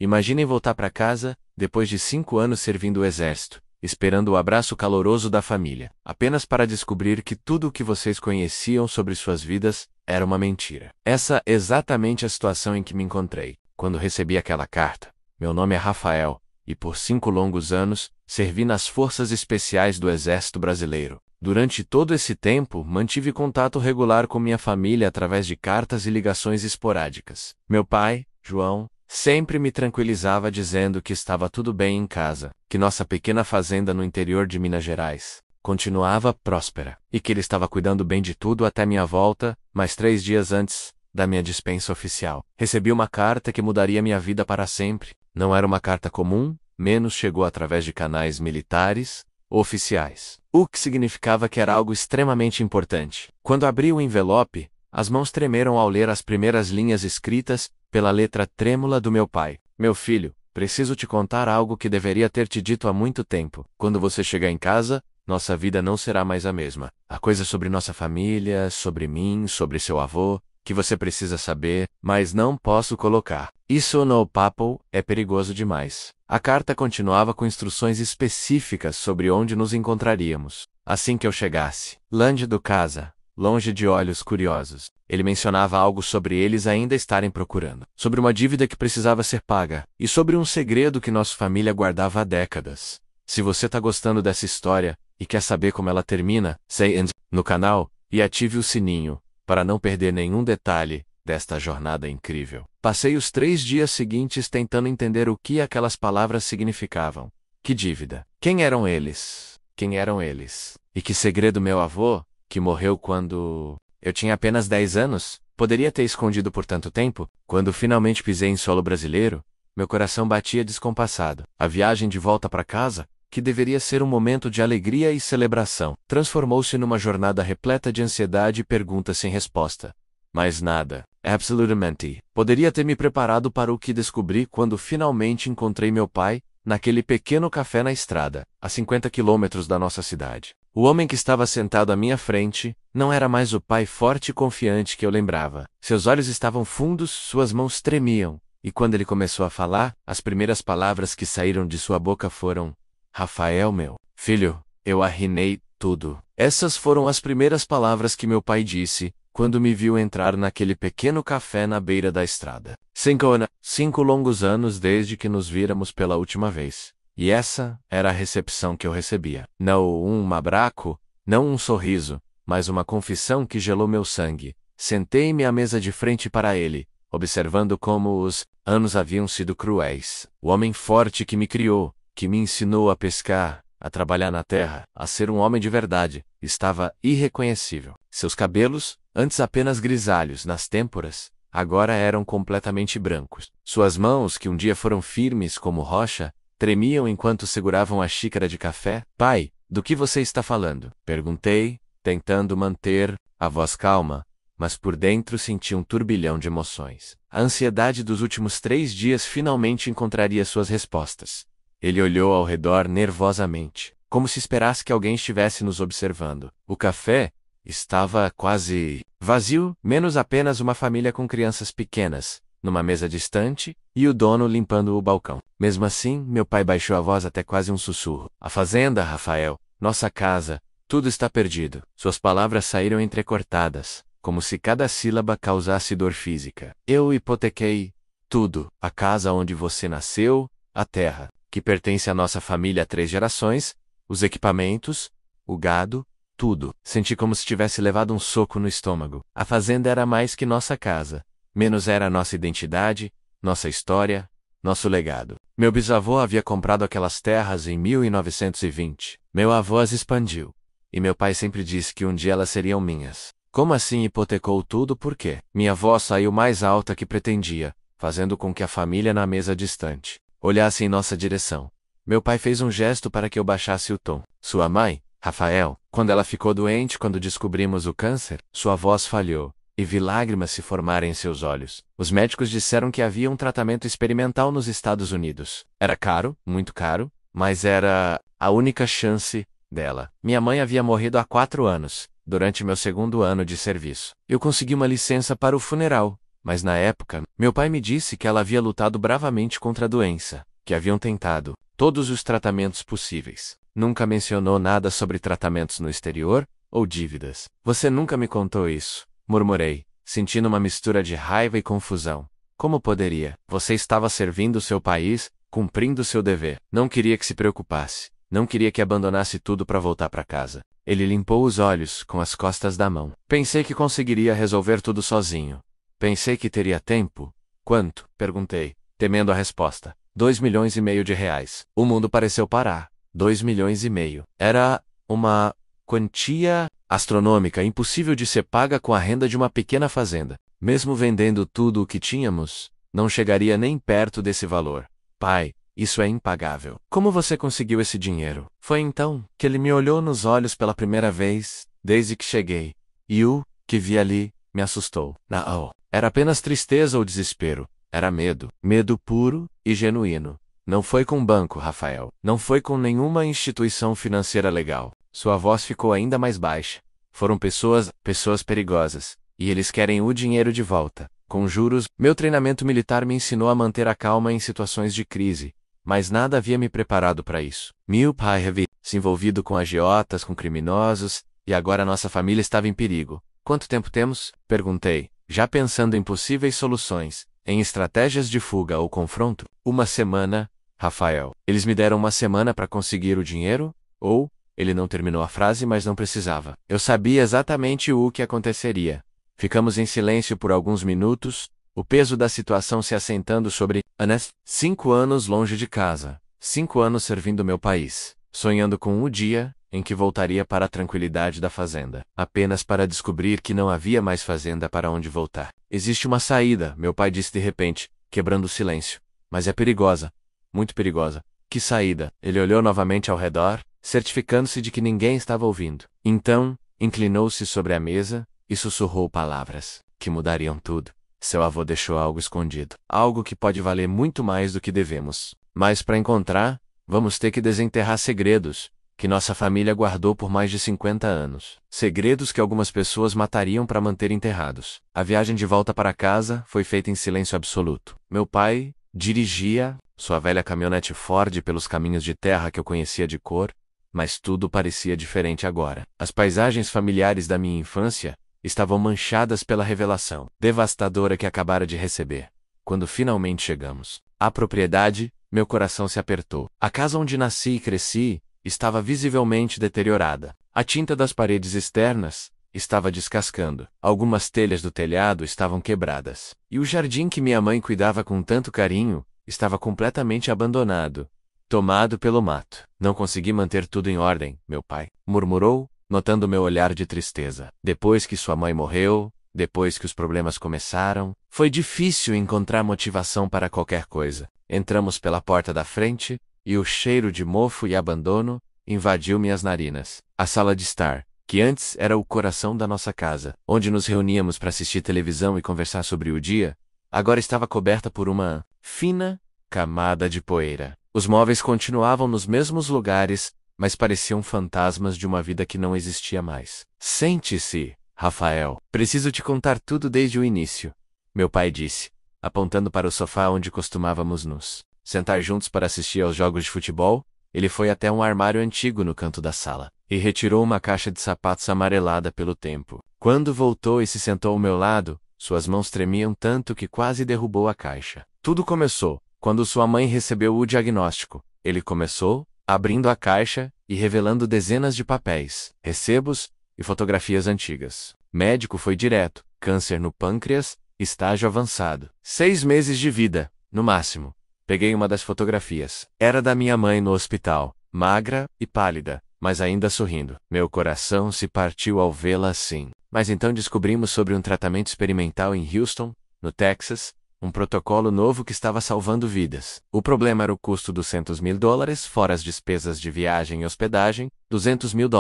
Imaginem voltar para casa, depois de 5 anos servindo o exército, esperando o abraço caloroso da família, apenas para descobrir que tudo o que vocês conheciam sobre suas vidas era uma mentira. Essa é exatamente a situação em que me encontrei, quando recebi aquela carta. Meu nome é Rafael, e por 5 longos anos, servi nas Forças Especiais do Exército Brasileiro. Durante todo esse tempo, mantive contato regular com minha família através de cartas e ligações esporádicas. Meu pai, João, sempre me tranquilizava dizendo que estava tudo bem em casa, que nossa pequena fazenda no interior de Minas Gerais continuava próspera, e que ele estava cuidando bem de tudo até minha volta, mas 3 dias antes da minha dispensa oficial. Recebi uma carta que mudaria minha vida para sempre. Não era uma carta comum, menos chegou através de canais militares ou oficiais, o que significava que era algo extremamente importante. Quando abri o envelope, as mãos tremeram ao ler as primeiras linhas escritas pela letra trêmula do meu pai. Meu filho, preciso te contar algo que deveria ter te dito há muito tempo. Quando você chegar em casa, nossa vida não será mais a mesma. Há coisas sobre nossa família, sobre mim, sobre seu avô, que você precisa saber, mas não posso colocar. Isso no papo é perigoso demais. A carta continuava com instruções específicas sobre onde nos encontraríamos assim que eu chegasse. Longe do casa, longe de olhos curiosos. Ele mencionava algo sobre eles ainda estarem procurando, sobre uma dívida que precisava ser paga, e sobre um segredo que nossa família guardava há décadas. Se você tá gostando dessa história e quer saber como ela termina, say no canal e ative o sininho para não perder nenhum detalhe desta jornada incrível. Passei os 3 dias seguintes tentando entender o que aquelas palavras significavam. Que dívida? Quem eram eles? Quem eram eles? E que segredo meu avô, que morreu quando eu tinha apenas 10 anos, poderia ter escondido por tanto tempo? Quando finalmente pisei em solo brasileiro, meu coração batia descompassado. A viagem de volta para casa, que deveria ser um momento de alegria e celebração, transformou-se numa jornada repleta de ansiedade e perguntas sem resposta. Mas nada, absolutamente, poderia ter me preparado para o que descobri quando finalmente encontrei meu pai, naquele pequeno café na estrada, a 50 quilômetros da nossa cidade. O homem que estava sentado à minha frente não era mais o pai forte e confiante que eu lembrava. Seus olhos estavam fundos, suas mãos tremiam, e quando ele começou a falar, as primeiras palavras que saíram de sua boca foram: Rafael, meu filho, eu arruinei tudo. Essas foram as primeiras palavras que meu pai disse quando me viu entrar naquele pequeno café na beira da estrada. 5 longos anos desde que nos víramos pela última vez. E essa era a recepção que eu recebia. Não um abraço, não um sorriso, mas uma confissão que gelou meu sangue. Sentei-me à mesa de frente para ele, observando como os anos haviam sido cruéis. O homem forte que me criou, que me ensinou a pescar, a trabalhar na terra, a ser um homem de verdade, estava irreconhecível. Seus cabelos, antes apenas grisalhos nas têmporas, agora eram completamente brancos. Suas mãos, que um dia foram firmes como rocha, tremiam enquanto seguravam a xícara de café. Pai, do que você está falando? Perguntei, tentando manter a voz calma, mas por dentro senti um turbilhão de emoções. A ansiedade dos últimos 3 dias finalmente encontraria suas respostas. Ele olhou ao redor nervosamente, como se esperasse que alguém estivesse nos observando. O café estava quase vazio, menos apenas uma família com crianças pequenas, numa mesa distante, e o dono limpando o balcão. Mesmo assim, meu pai baixou a voz até quase um sussurro. A fazenda, Rafael, nossa casa, tudo está perdido. Suas palavras saíram entrecortadas, como se cada sílaba causasse dor física. Eu hipotequei tudo, a casa onde você nasceu, a terra, que pertence à nossa família há 3 gerações, os equipamentos, o gado, tudo. Senti como se tivesse levado um soco no estômago. A fazenda era mais que nossa casa, menos era nossa identidade, nossa história, nosso legado. Meu bisavô havia comprado aquelas terras em 1920. Meu avô as expandiu. E meu pai sempre disse que um dia elas seriam minhas. Como assim hipotecou tudo? Por quê? Minha avó saiu mais alta que pretendia, fazendo com que a família na mesa distante olhasse em nossa direção. Meu pai fez um gesto para que eu baixasse o tom. Sua mãe, Rafael, quando ela ficou doente quando descobrimos o câncer, sua voz falhou, e vi lágrimas se formarem em seus olhos. Os médicos disseram que havia um tratamento experimental nos Estados Unidos. Era caro, muito caro, mas era a única chance dela. Minha mãe havia morrido há 4 anos, durante meu 2º ano de serviço. Eu consegui uma licença para o funeral, mas na época, meu pai me disse que ela havia lutado bravamente contra a doença, que haviam tentado todos os tratamentos possíveis. Nunca mencionou nada sobre tratamentos no exterior ou dívidas. Você nunca me contou isso, murmurei, sentindo uma mistura de raiva e confusão. Como poderia? Você estava servindo seu país, cumprindo seu dever. Não queria que se preocupasse. Não queria que abandonasse tudo para voltar para casa. Ele limpou os olhos com as costas da mão. Pensei que conseguiria resolver tudo sozinho. Pensei que teria tempo. Quanto? Perguntei, temendo a resposta. 2,5 milhões de reais. O mundo pareceu parar. 2,5 milhões. Era uma quantia astronômica impossível de ser paga com a renda de uma pequena fazenda. Mesmo vendendo tudo o que tínhamos, não chegaria nem perto desse valor. Pai, isso é impagável. Como você conseguiu esse dinheiro? Foi então que ele me olhou nos olhos pela primeira vez, desde que cheguei. E o que vi ali me assustou. Não, era apenas tristeza ou desespero. Era medo. Medo puro e genuíno. Não foi com banco, Rafael. Não foi com nenhuma instituição financeira legal. Sua voz ficou ainda mais baixa. Foram pessoas perigosas. E eles querem o dinheiro de volta. Com juros, meu treinamento militar me ensinou a manter a calma em situações de crise. Mas nada havia me preparado para isso. Meu pai havia se envolvido com agiotas, com criminosos, e agora nossa família estava em perigo. Quanto tempo temos? Perguntei, já pensando em possíveis soluções, em estratégias de fuga ou confronto. 1 semana, Rafael. Eles me deram 1 semana para conseguir o dinheiro? Ou, ele não terminou a frase, mas não precisava. Eu sabia exatamente o que aconteceria. Ficamos em silêncio por alguns minutos, o peso da situação se assentando sobre Anas. 5 anos longe de casa, 5 anos servindo meu país, sonhando com o dia em que voltaria para a tranquilidade da fazenda, apenas para descobrir que não havia mais fazenda para onde voltar. Existe uma saída, meu pai disse de repente, quebrando o silêncio. Mas é perigosa, muito perigosa. Que saída? Ele olhou novamente ao redor, certificando-se de que ninguém estava ouvindo. Então, inclinou-se sobre a mesa e sussurrou palavras que mudariam tudo. Seu avô deixou algo escondido. Algo que pode valer muito mais do que devemos. Mas para encontrar, vamos ter que desenterrar segredos que nossa família guardou por mais de 50 anos. Segredos que algumas pessoas matariam para manter enterrados. A viagem de volta para casa foi feita em silêncio absoluto. Meu pai dirigia sua velha caminhonete Ford pelos caminhos de terra que eu conhecia de cor, mas tudo parecia diferente agora. As paisagens familiares da minha infância estavam manchadas pela revelação devastadora que acabara de receber. Quando finalmente chegamos à propriedade, meu coração se apertou. A casa onde nasci e cresci estava visivelmente deteriorada. A tinta das paredes externas estava descascando. Algumas telhas do telhado estavam quebradas. E o jardim que minha mãe cuidava com tanto carinho estava completamente abandonado, tomado pelo mato. Não consegui manter tudo em ordem, meu pai murmurou, notando meu olhar de tristeza. Depois que sua mãe morreu, depois que os problemas começaram, foi difícil encontrar motivação para qualquer coisa. Entramos pela porta da frente, e o cheiro de mofo e abandono invadiu minhas narinas. A sala de estar, que antes era o coração da nossa casa, onde nos reuníamos para assistir televisão e conversar sobre o dia, agora estava coberta por uma fina camada de poeira. Os móveis continuavam nos mesmos lugares, mas pareciam fantasmas de uma vida que não existia mais. Sente-se, Rafael. Preciso te contar tudo desde o início, meu pai disse, apontando para o sofá onde costumávamos nos sentar juntos para assistir aos jogos de futebol. Ele foi até um armário antigo no canto da sala e retirou uma caixa de sapatos amarelada pelo tempo. Quando voltou e se sentou ao meu lado, suas mãos tremiam tanto que quase derrubou a caixa. Tudo começou quando sua mãe recebeu o diagnóstico. Ele começou abrindo a caixa e revelando dezenas de papéis, recebos e fotografias antigas. Médico foi direto: câncer no pâncreas, estágio avançado. 6 meses de vida, no máximo. Peguei uma das fotografias. Era da minha mãe no hospital, magra e pálida, mas ainda sorrindo. Meu coração se partiu ao vê-la assim. Mas então descobrimos sobre um tratamento experimental em Houston, no Texas, um protocolo novo que estava salvando vidas. O problema era o custo dos $200 mil, fora as despesas de viagem e hospedagem, $200 mil.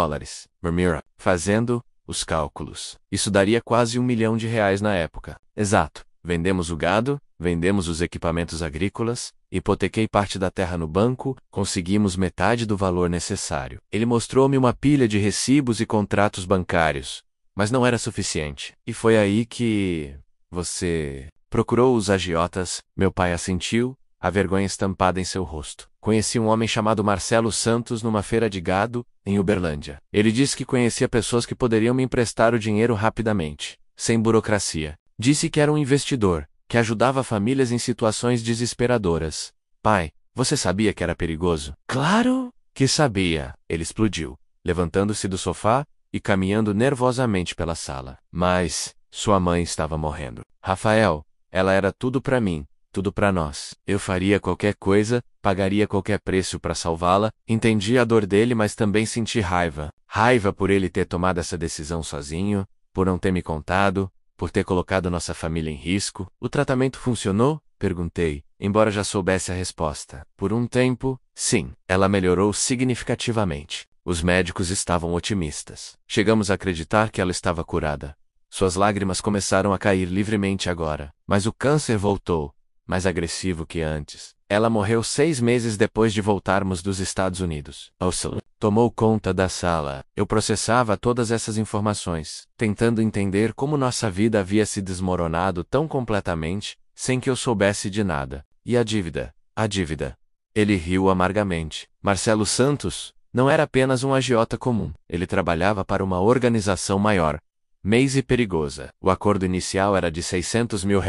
Murmura, fazendo os cálculos. Isso daria quase R$1 milhão na época. Exato. Vendemos o gado, vendemos os equipamentos agrícolas, hipotequei parte da terra no banco, conseguimos metade do valor necessário. Ele mostrou-me uma pilha de recibos e contratos bancários, mas não era suficiente. E foi aí que Você procurou os agiotas? Meu pai assentiu, a vergonha estampada em seu rosto. Conheci um homem chamado Marcelo Santos numa feira de gado, em Uberlândia. Ele disse que conhecia pessoas que poderiam me emprestar o dinheiro rapidamente, sem burocracia. Disse que era um investidor, que ajudava famílias em situações desesperadoras. Pai, você sabia que era perigoso? Claro que sabia. Ele explodiu, levantando-se do sofá e caminhando nervosamente pela sala. Mas sua mãe estava morrendo. Rafael, ela era tudo para mim, tudo para nós. Eu faria qualquer coisa, pagaria qualquer preço para salvá-la. Entendi a dor dele, mas também senti raiva. Raiva por ele ter tomado essa decisão sozinho, por não ter me contado, por ter colocado nossa família em risco. O tratamento funcionou? Perguntei, embora já soubesse a resposta. Por um tempo, sim. Ela melhorou significativamente. Os médicos estavam otimistas. Chegamos a acreditar que ela estava curada. Suas lágrimas começaram a cair livremente agora, mas o câncer voltou, mais agressivo que antes. Ela morreu 6 meses depois de voltarmos dos Estados Unidos. Ursula tomou conta da sala. Eu processava todas essas informações, tentando entender como nossa vida havia se desmoronado tão completamente, sem que eu soubesse de nada. E a dívida? A dívida. Ele riu amargamente. Marcelo Santos não era apenas um agiota comum. Ele trabalhava para uma organização maior, Maze Perigosa. O acordo inicial era de R$600 mil,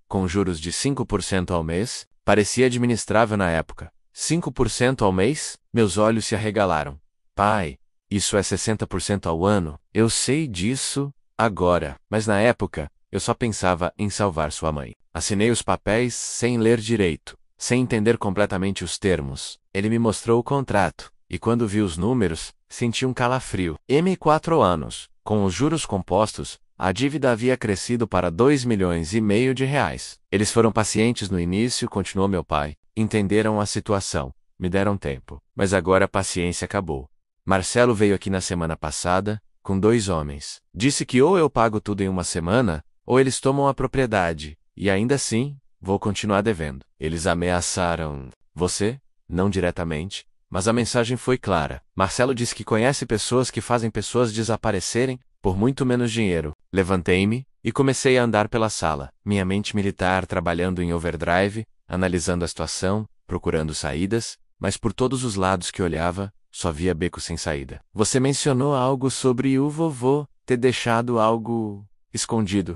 com juros de 5% ao mês. Parecia administrável na época. 5% ao mês? Meus olhos se arregalaram. Pai, isso é 60% ao ano? Eu sei disso agora, mas na época, eu só pensava em salvar sua mãe. Assinei os papéis sem ler direito, sem entender completamente os termos. Ele me mostrou o contrato, e quando vi os números, senti um calafrio. Em 4 anos, com os juros compostos, a dívida havia crescido para R$2,5 milhões. Eles foram pacientes no início, continuou meu pai. Entenderam a situação, me deram tempo. Mas agora a paciência acabou. Marcelo veio aqui na semana passada, com 2 homens. Disse que ou eu pago tudo em uma semana, ou eles tomam a propriedade, e ainda assim, vou continuar devendo. Eles ameaçaram você? Não diretamente, mas a mensagem foi clara. Marcelo disse que conhece pessoas que fazem pessoas desaparecerem por muito menos dinheiro. Levantei-me e comecei a andar pela sala, minha mente militar trabalhando em overdrive, analisando a situação, procurando saídas, mas por todos os lados que olhava, só via beco sem saída. Você mencionou algo sobre o vovô ter deixado algo escondido.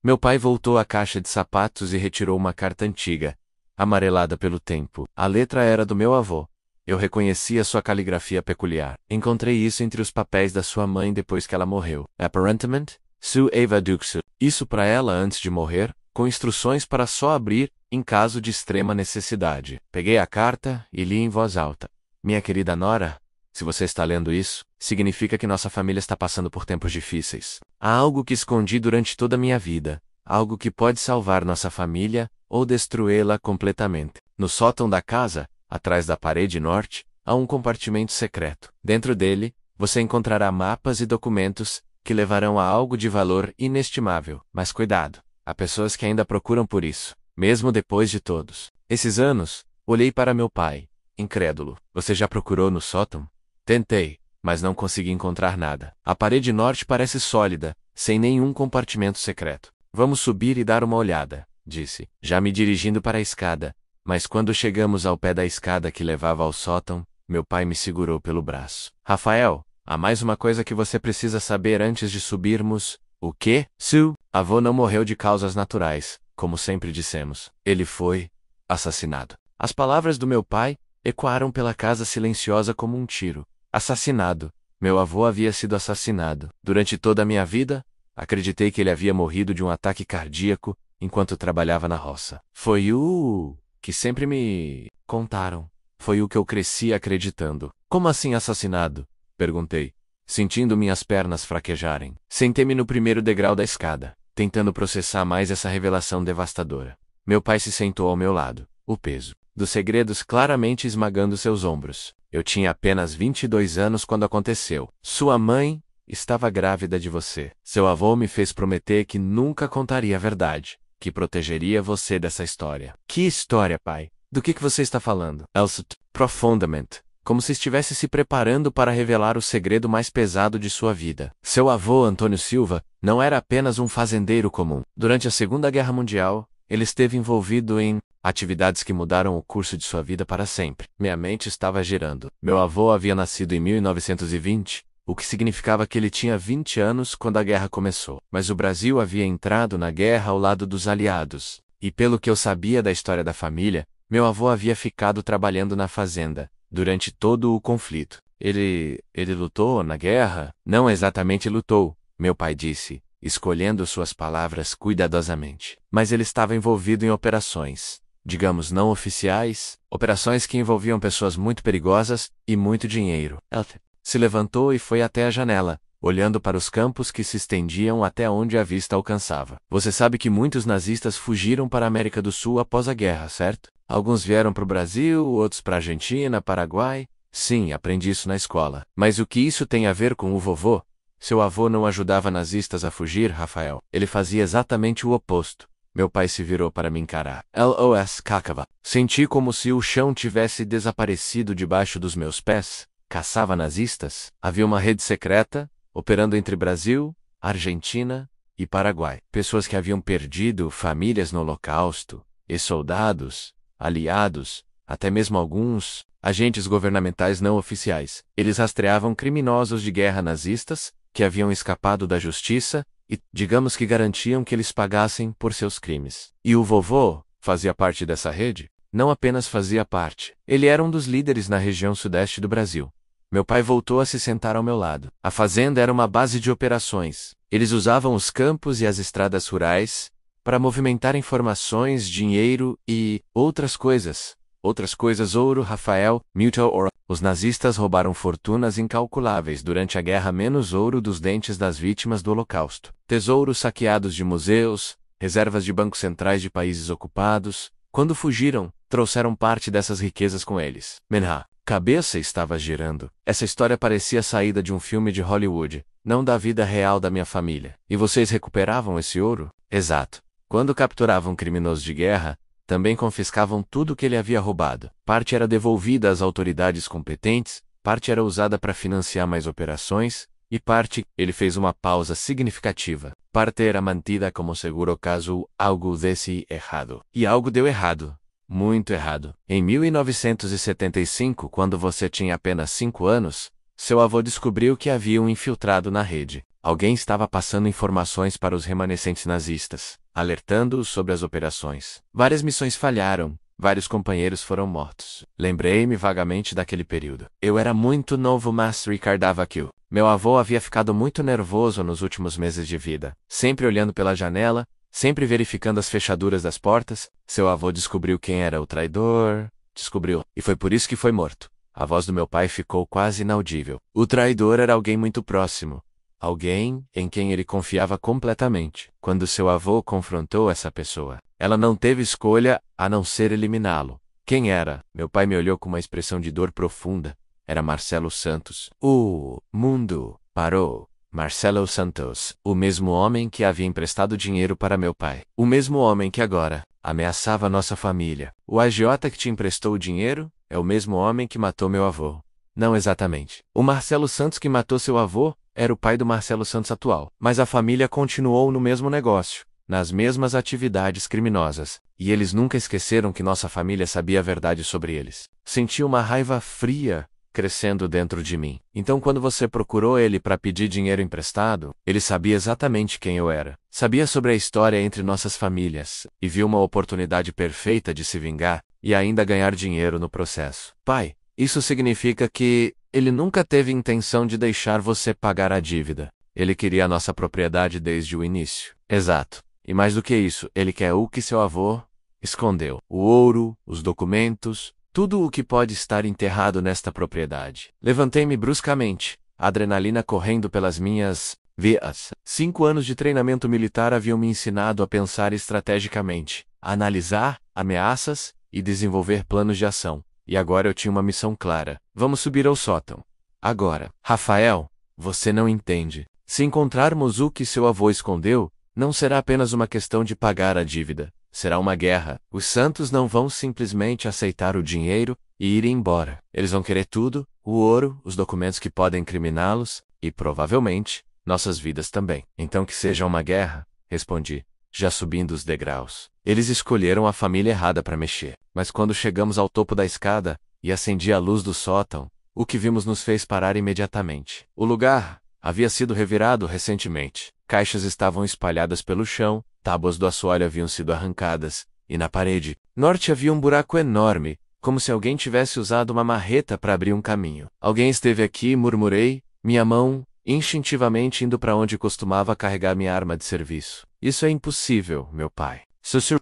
Meu pai voltou à caixa de sapatos e retirou uma carta antiga, amarelada pelo tempo. A letra era do meu avô. Eu reconhecia sua caligrafia peculiar. Encontrei isso entre os papéis da sua mãe depois que ela morreu. Apparentment, Sue Eva Duxu. Isso para ela antes de morrer, com instruções para só abrir em caso de extrema necessidade. Peguei a carta e li em voz alta. Minha querida Nora, se você está lendo isso, significa que nossa família está passando por tempos difíceis. Há algo que escondi durante toda a minha vida, algo que pode salvar nossa família ou destruí-la completamente. No sótão da casa, atrás da parede norte, há um compartimento secreto. Dentro dele, você encontrará mapas e documentos que levarão a algo de valor inestimável. Mas cuidado, há pessoas que ainda procuram por isso, mesmo depois de todos esses anos. Olhei para meu pai, incrédulo. Você já procurou no sótão? Tentei, mas não consegui encontrar nada. A parede norte parece sólida, sem nenhum compartimento secreto. Vamos subir e dar uma olhada, disse, já me dirigindo para a escada. Mas quando chegamos ao pé da escada que levava ao sótão, meu pai me segurou pelo braço. Rafael, há mais uma coisa que você precisa saber antes de subirmos. O quê? Sue, avô não morreu de causas naturais, como sempre dissemos. Ele foi assassinado. As palavras do meu pai ecoaram pela casa silenciosa como um tiro. Assassinado. Meu avô havia sido assassinado. Durante toda a minha vida, acreditei que ele havia morrido de um ataque cardíaco enquanto trabalhava na roça. Foi o que sempre me contaram. Foi o que eu cresci acreditando. Como assim assassinado? Perguntei, sentindo minhas pernas fraquejarem. Sentei-me no primeiro degrau da escada, tentando processar mais essa revelação devastadora. Meu pai se sentou ao meu lado, o peso dos segredos claramente esmagando seus ombros. Eu tinha apenas 22 anos quando aconteceu. Sua mãe estava grávida de você. Seu avô me fez prometer que nunca contaria a verdade, que protegeria você dessa história. Que história, pai? Do que você está falando? Elsa, profundamente. como se estivesse se preparando para revelar o segredo mais pesado de sua vida. Seu avô, Antônio Silva, não era apenas um fazendeiro comum. Durante a Segunda Guerra Mundial, ele esteve envolvido em atividades que mudaram o curso de sua vida para sempre. Minha mente estava girando. Meu avô havia nascido em 1920, o que significava que ele tinha 20 anos quando a guerra começou. Mas o Brasil havia entrado na guerra ao lado dos aliados. E pelo que eu sabia da história da família, meu avô havia ficado trabalhando na fazenda durante todo o conflito. Ele lutou na guerra? Não exatamente lutou, meu pai disse, escolhendo suas palavras cuidadosamente. Mas ele estava envolvido em operações, digamos não oficiais, operações que envolviam pessoas muito perigosas e muito dinheiro. Ela se levantou e foi até a janela, olhando para os campos que se estendiam até onde a vista alcançava. Você sabe que muitos nazistas fugiram para a América do Sul após a guerra, certo? Alguns vieram para o Brasil, outros para a Argentina, Paraguai. Sim, aprendi isso na escola. Mas o que isso tem a ver com o vovô? Seu avô não ajudava nazistas a fugir, Rafael. Ele fazia exatamente o oposto. Meu pai se virou para me encarar. Los cacava. Senti como se o chão tivesse desaparecido debaixo dos meus pés. Caçava nazistas? Havia uma rede secreta, operando entre Brasil, Argentina e Paraguai. Pessoas que haviam perdido famílias no Holocausto, e soldados, aliados, até mesmo alguns agentes governamentais não oficiais. Eles rastreavam criminosos de guerra nazistas que haviam escapado da justiça e, digamos que garantiam que eles pagassem por seus crimes. E o vovô fazia parte dessa rede? Não apenas fazia parte. Ele era um dos líderes na região sudeste do Brasil. Meu pai voltou a se sentar ao meu lado. A fazenda era uma base de operações. Eles usavam os campos e as estradas rurais para movimentar informações, dinheiro e outras coisas. Outras coisas, ouro, Rafael, Milton Oro. Os nazistas roubaram fortunas incalculáveis durante a guerra, menos ouro dos dentes das vítimas do Holocausto. Tesouros saqueados de museus, reservas de bancos centrais de países ocupados. Quando fugiram, trouxeram parte dessas riquezas com eles. Minha cabeça estava girando. Essa história parecia saída de um filme de Hollywood, não da vida real da minha família. E vocês recuperavam esse ouro? Exato. Quando capturavam um criminoso de guerra, também confiscavam tudo que ele havia roubado. Parte era devolvida às autoridades competentes, parte era usada para financiar mais operações, e parte, ele fez uma pausa significativa. Parte era mantida como seguro caso algo desse errado. E algo deu errado. Muito errado. Em 1975, quando você tinha apenas 5 anos, seu avô descobriu que havia um infiltrado na rede. Alguém estava passando informações para os remanescentes nazistas, alertando-os sobre as operações. Várias missões falharam, vários companheiros foram mortos. Lembrei-me vagamente daquele período. Eu era muito novo, mas recordava aquilo. Meu avô havia ficado muito nervoso nos últimos meses de vida, sempre olhando pela janela, sempre verificando as fechaduras das portas. Seu avô descobriu quem era o traidor. Descobriu, e foi por isso que foi morto. A voz do meu pai ficou quase inaudível. O traidor era alguém muito próximo. Alguém em quem ele confiava completamente. Quando seu avô confrontou essa pessoa, ela não teve escolha a não ser eliminá-lo. Quem era? Meu pai me olhou com uma expressão de dor profunda. Era Marcelo Santos. O mundo parou. Marcelo Santos, o mesmo homem que havia emprestado dinheiro para meu pai. O mesmo homem que agora ameaçava nossa família. O agiota que te emprestou o dinheiro é o mesmo homem que matou meu avô. Não exatamente. O Marcelo Santos que matou seu avô era o pai do Marcelo Santos atual. Mas a família continuou no mesmo negócio, nas mesmas atividades criminosas. E eles nunca esqueceram que nossa família sabia a verdade sobre eles. Senti uma raiva fria crescendo dentro de mim. Então quando você procurou ele para pedir dinheiro emprestado, ele sabia exatamente quem eu era. Sabia sobre a história entre nossas famílias, e viu uma oportunidade perfeita de se vingar, e ainda ganhar dinheiro no processo. Pai, isso significa que ele nunca teve intenção de deixar você pagar a dívida. Ele queria a nossa propriedade desde o início. Exato. E mais do que isso, ele quer o que seu avô escondeu. O ouro, os documentos, tudo o que pode estar enterrado nesta propriedade. Levantei-me bruscamente, a adrenalina correndo pelas minhas veias. 5 anos de treinamento militar haviam me ensinado a pensar estrategicamente, a analisar ameaças e desenvolver planos de ação. E agora eu tinha uma missão clara. Vamos subir ao sótão. Agora. Rafael, você não entende. Se encontrarmos o que seu avô escondeu, não será apenas uma questão de pagar a dívida. Será uma guerra. Os santos não vão simplesmente aceitar o dinheiro, e ir embora. Eles vão querer tudo, o ouro, os documentos que podem incriminá-los, e, provavelmente, nossas vidas também. Então que seja uma guerra, respondi, já subindo os degraus. Eles escolheram a família errada para mexer. Mas quando chegamos ao topo da escada, e acendi a luz do sótão, o que vimos nos fez parar imediatamente. O lugar havia sido revirado recentemente. Caixas estavam espalhadas pelo chão, tábuas do assoalho haviam sido arrancadas, e na parede norte havia um buraco enorme, como se alguém tivesse usado uma marreta para abrir um caminho. Alguém esteve aqui, murmurei, minha mão, instintivamente indo para onde costumava carregar minha arma de serviço. Isso é impossível, meu pai.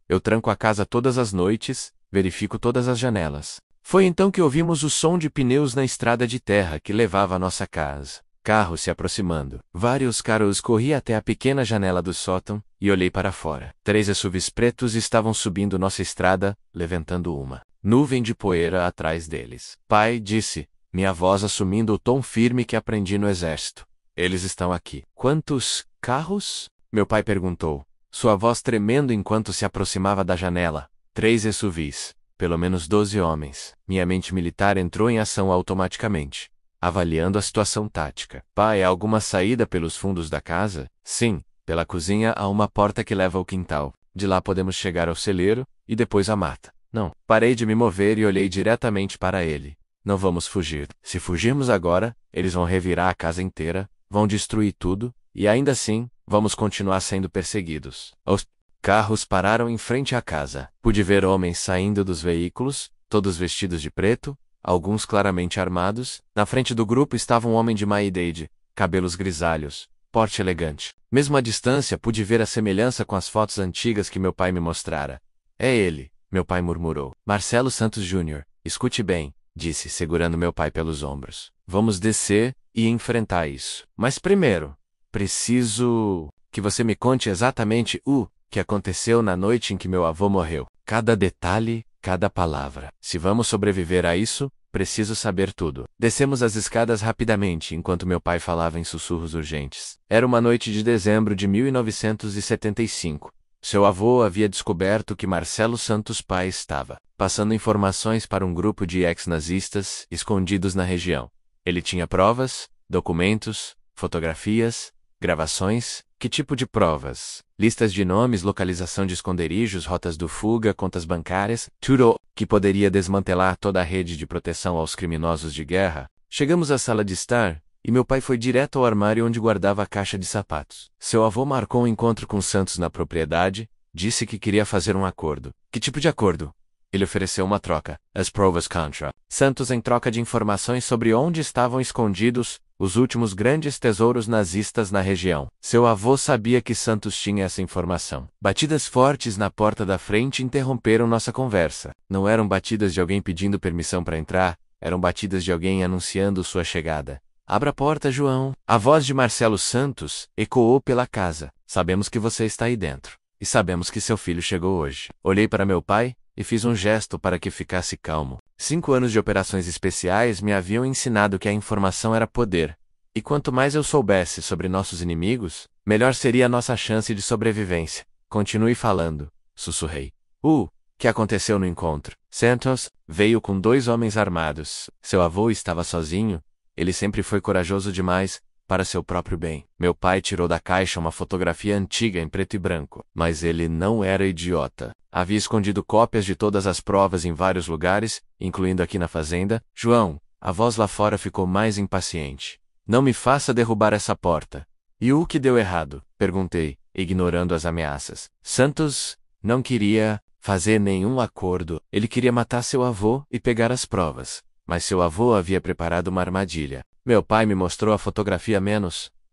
Eu tranco a casa todas as noites, verifico todas as janelas. Foi então que ouvimos o som de pneus na estrada de terra que levava à nossa casa. Carro se aproximando. Vários carros corri até a pequena janela do sótão e olhei para fora. 3 SUVs pretos estavam subindo nossa estrada, levantando uma nuvem de poeira atrás deles. Pai, disse, minha voz assumindo o tom firme que aprendi no exército. Eles estão aqui. Quantos carros? Meu pai perguntou, sua voz tremendo enquanto se aproximava da janela. 3 SUVs. Pelo menos 12 homens. Minha mente militar entrou em ação automaticamente, avaliando a situação tática. Pai, há alguma saída pelos fundos da casa? Sim, pela cozinha há uma porta que leva ao quintal. De lá podemos chegar ao celeiro, e depois à mata. Não. Parei de me mover e olhei diretamente para ele. Não vamos fugir. Se fugirmos agora, eles vão revirar a casa inteira, vão destruir tudo, e ainda assim, vamos continuar sendo perseguidos. Os carros pararam em frente à casa. Pude ver homens saindo dos veículos, todos vestidos de preto, alguns claramente armados. Na frente do grupo estava um homem de má idade, cabelos grisalhos, porte elegante. Mesmo à distância pude ver a semelhança com as fotos antigas que meu pai me mostrara. É ele, meu pai murmurou. Marcelo Santos Júnior. Escute bem, disse, segurando meu pai pelos ombros. Vamos descer e enfrentar isso. Mas primeiro, preciso que você me conte exatamente o que aconteceu na noite em que meu avô morreu. Cada detalhe, cada palavra. Se vamos sobreviver a isso, preciso saber tudo. Descemos as escadas rapidamente enquanto meu pai falava em sussurros urgentes. Era uma noite de dezembro de 1975. Seu avô havia descoberto que Marcelo Santos pai estava passando informações para um grupo de ex-nazistas escondidos na região. Ele tinha provas, documentos, fotografias, gravações. Que tipo de provas? Listas de nomes, localização de esconderijos, rotas do fuga, contas bancárias, tudo que poderia desmantelar toda a rede de proteção aos criminosos de guerra. Chegamos à sala de estar, e meu pai foi direto ao armário onde guardava a caixa de sapatos. Seu avô marcou um encontro com Santos na propriedade, disse que queria fazer um acordo. Que tipo de acordo? Ele ofereceu uma troca. As provas contra Santos em troca de informações sobre onde estavam escondidos os últimos grandes tesouros nazistas na região. Seu avô sabia que Santos tinha essa informação. Batidas fortes na porta da frente interromperam nossa conversa. Não eram batidas de alguém pedindo permissão para entrar, eram batidas de alguém anunciando sua chegada. Abra a porta, João. A voz de Marcelo Santos ecoou pela casa. Sabemos que você está aí dentro. E sabemos que seu filho chegou hoje. Olhei para meu pai e fiz um gesto para que ficasse calmo. 5 anos de operações especiais me haviam ensinado que a informação era poder. E quanto mais eu soubesse sobre nossos inimigos, melhor seria a nossa chance de sobrevivência. Continue falando, sussurrei. Que aconteceu no encontro? Santos veio com 2 homens armados. Seu avô estava sozinho. Ele sempre foi corajoso demais, para seu próprio bem. Meu pai tirou da caixa uma fotografia antiga em preto e branco. Mas ele não era idiota. Havia escondido cópias de todas as provas em vários lugares, incluindo aqui na fazenda. João, a voz lá fora ficou mais impaciente. Não me faça derrubar essa porta. E o que deu errado? Perguntei, ignorando as ameaças. Santos não queria fazer nenhum acordo. Ele queria matar seu avô e pegar as provas. Mas seu avô havia preparado uma armadilha. Meu pai me mostrou a fotografia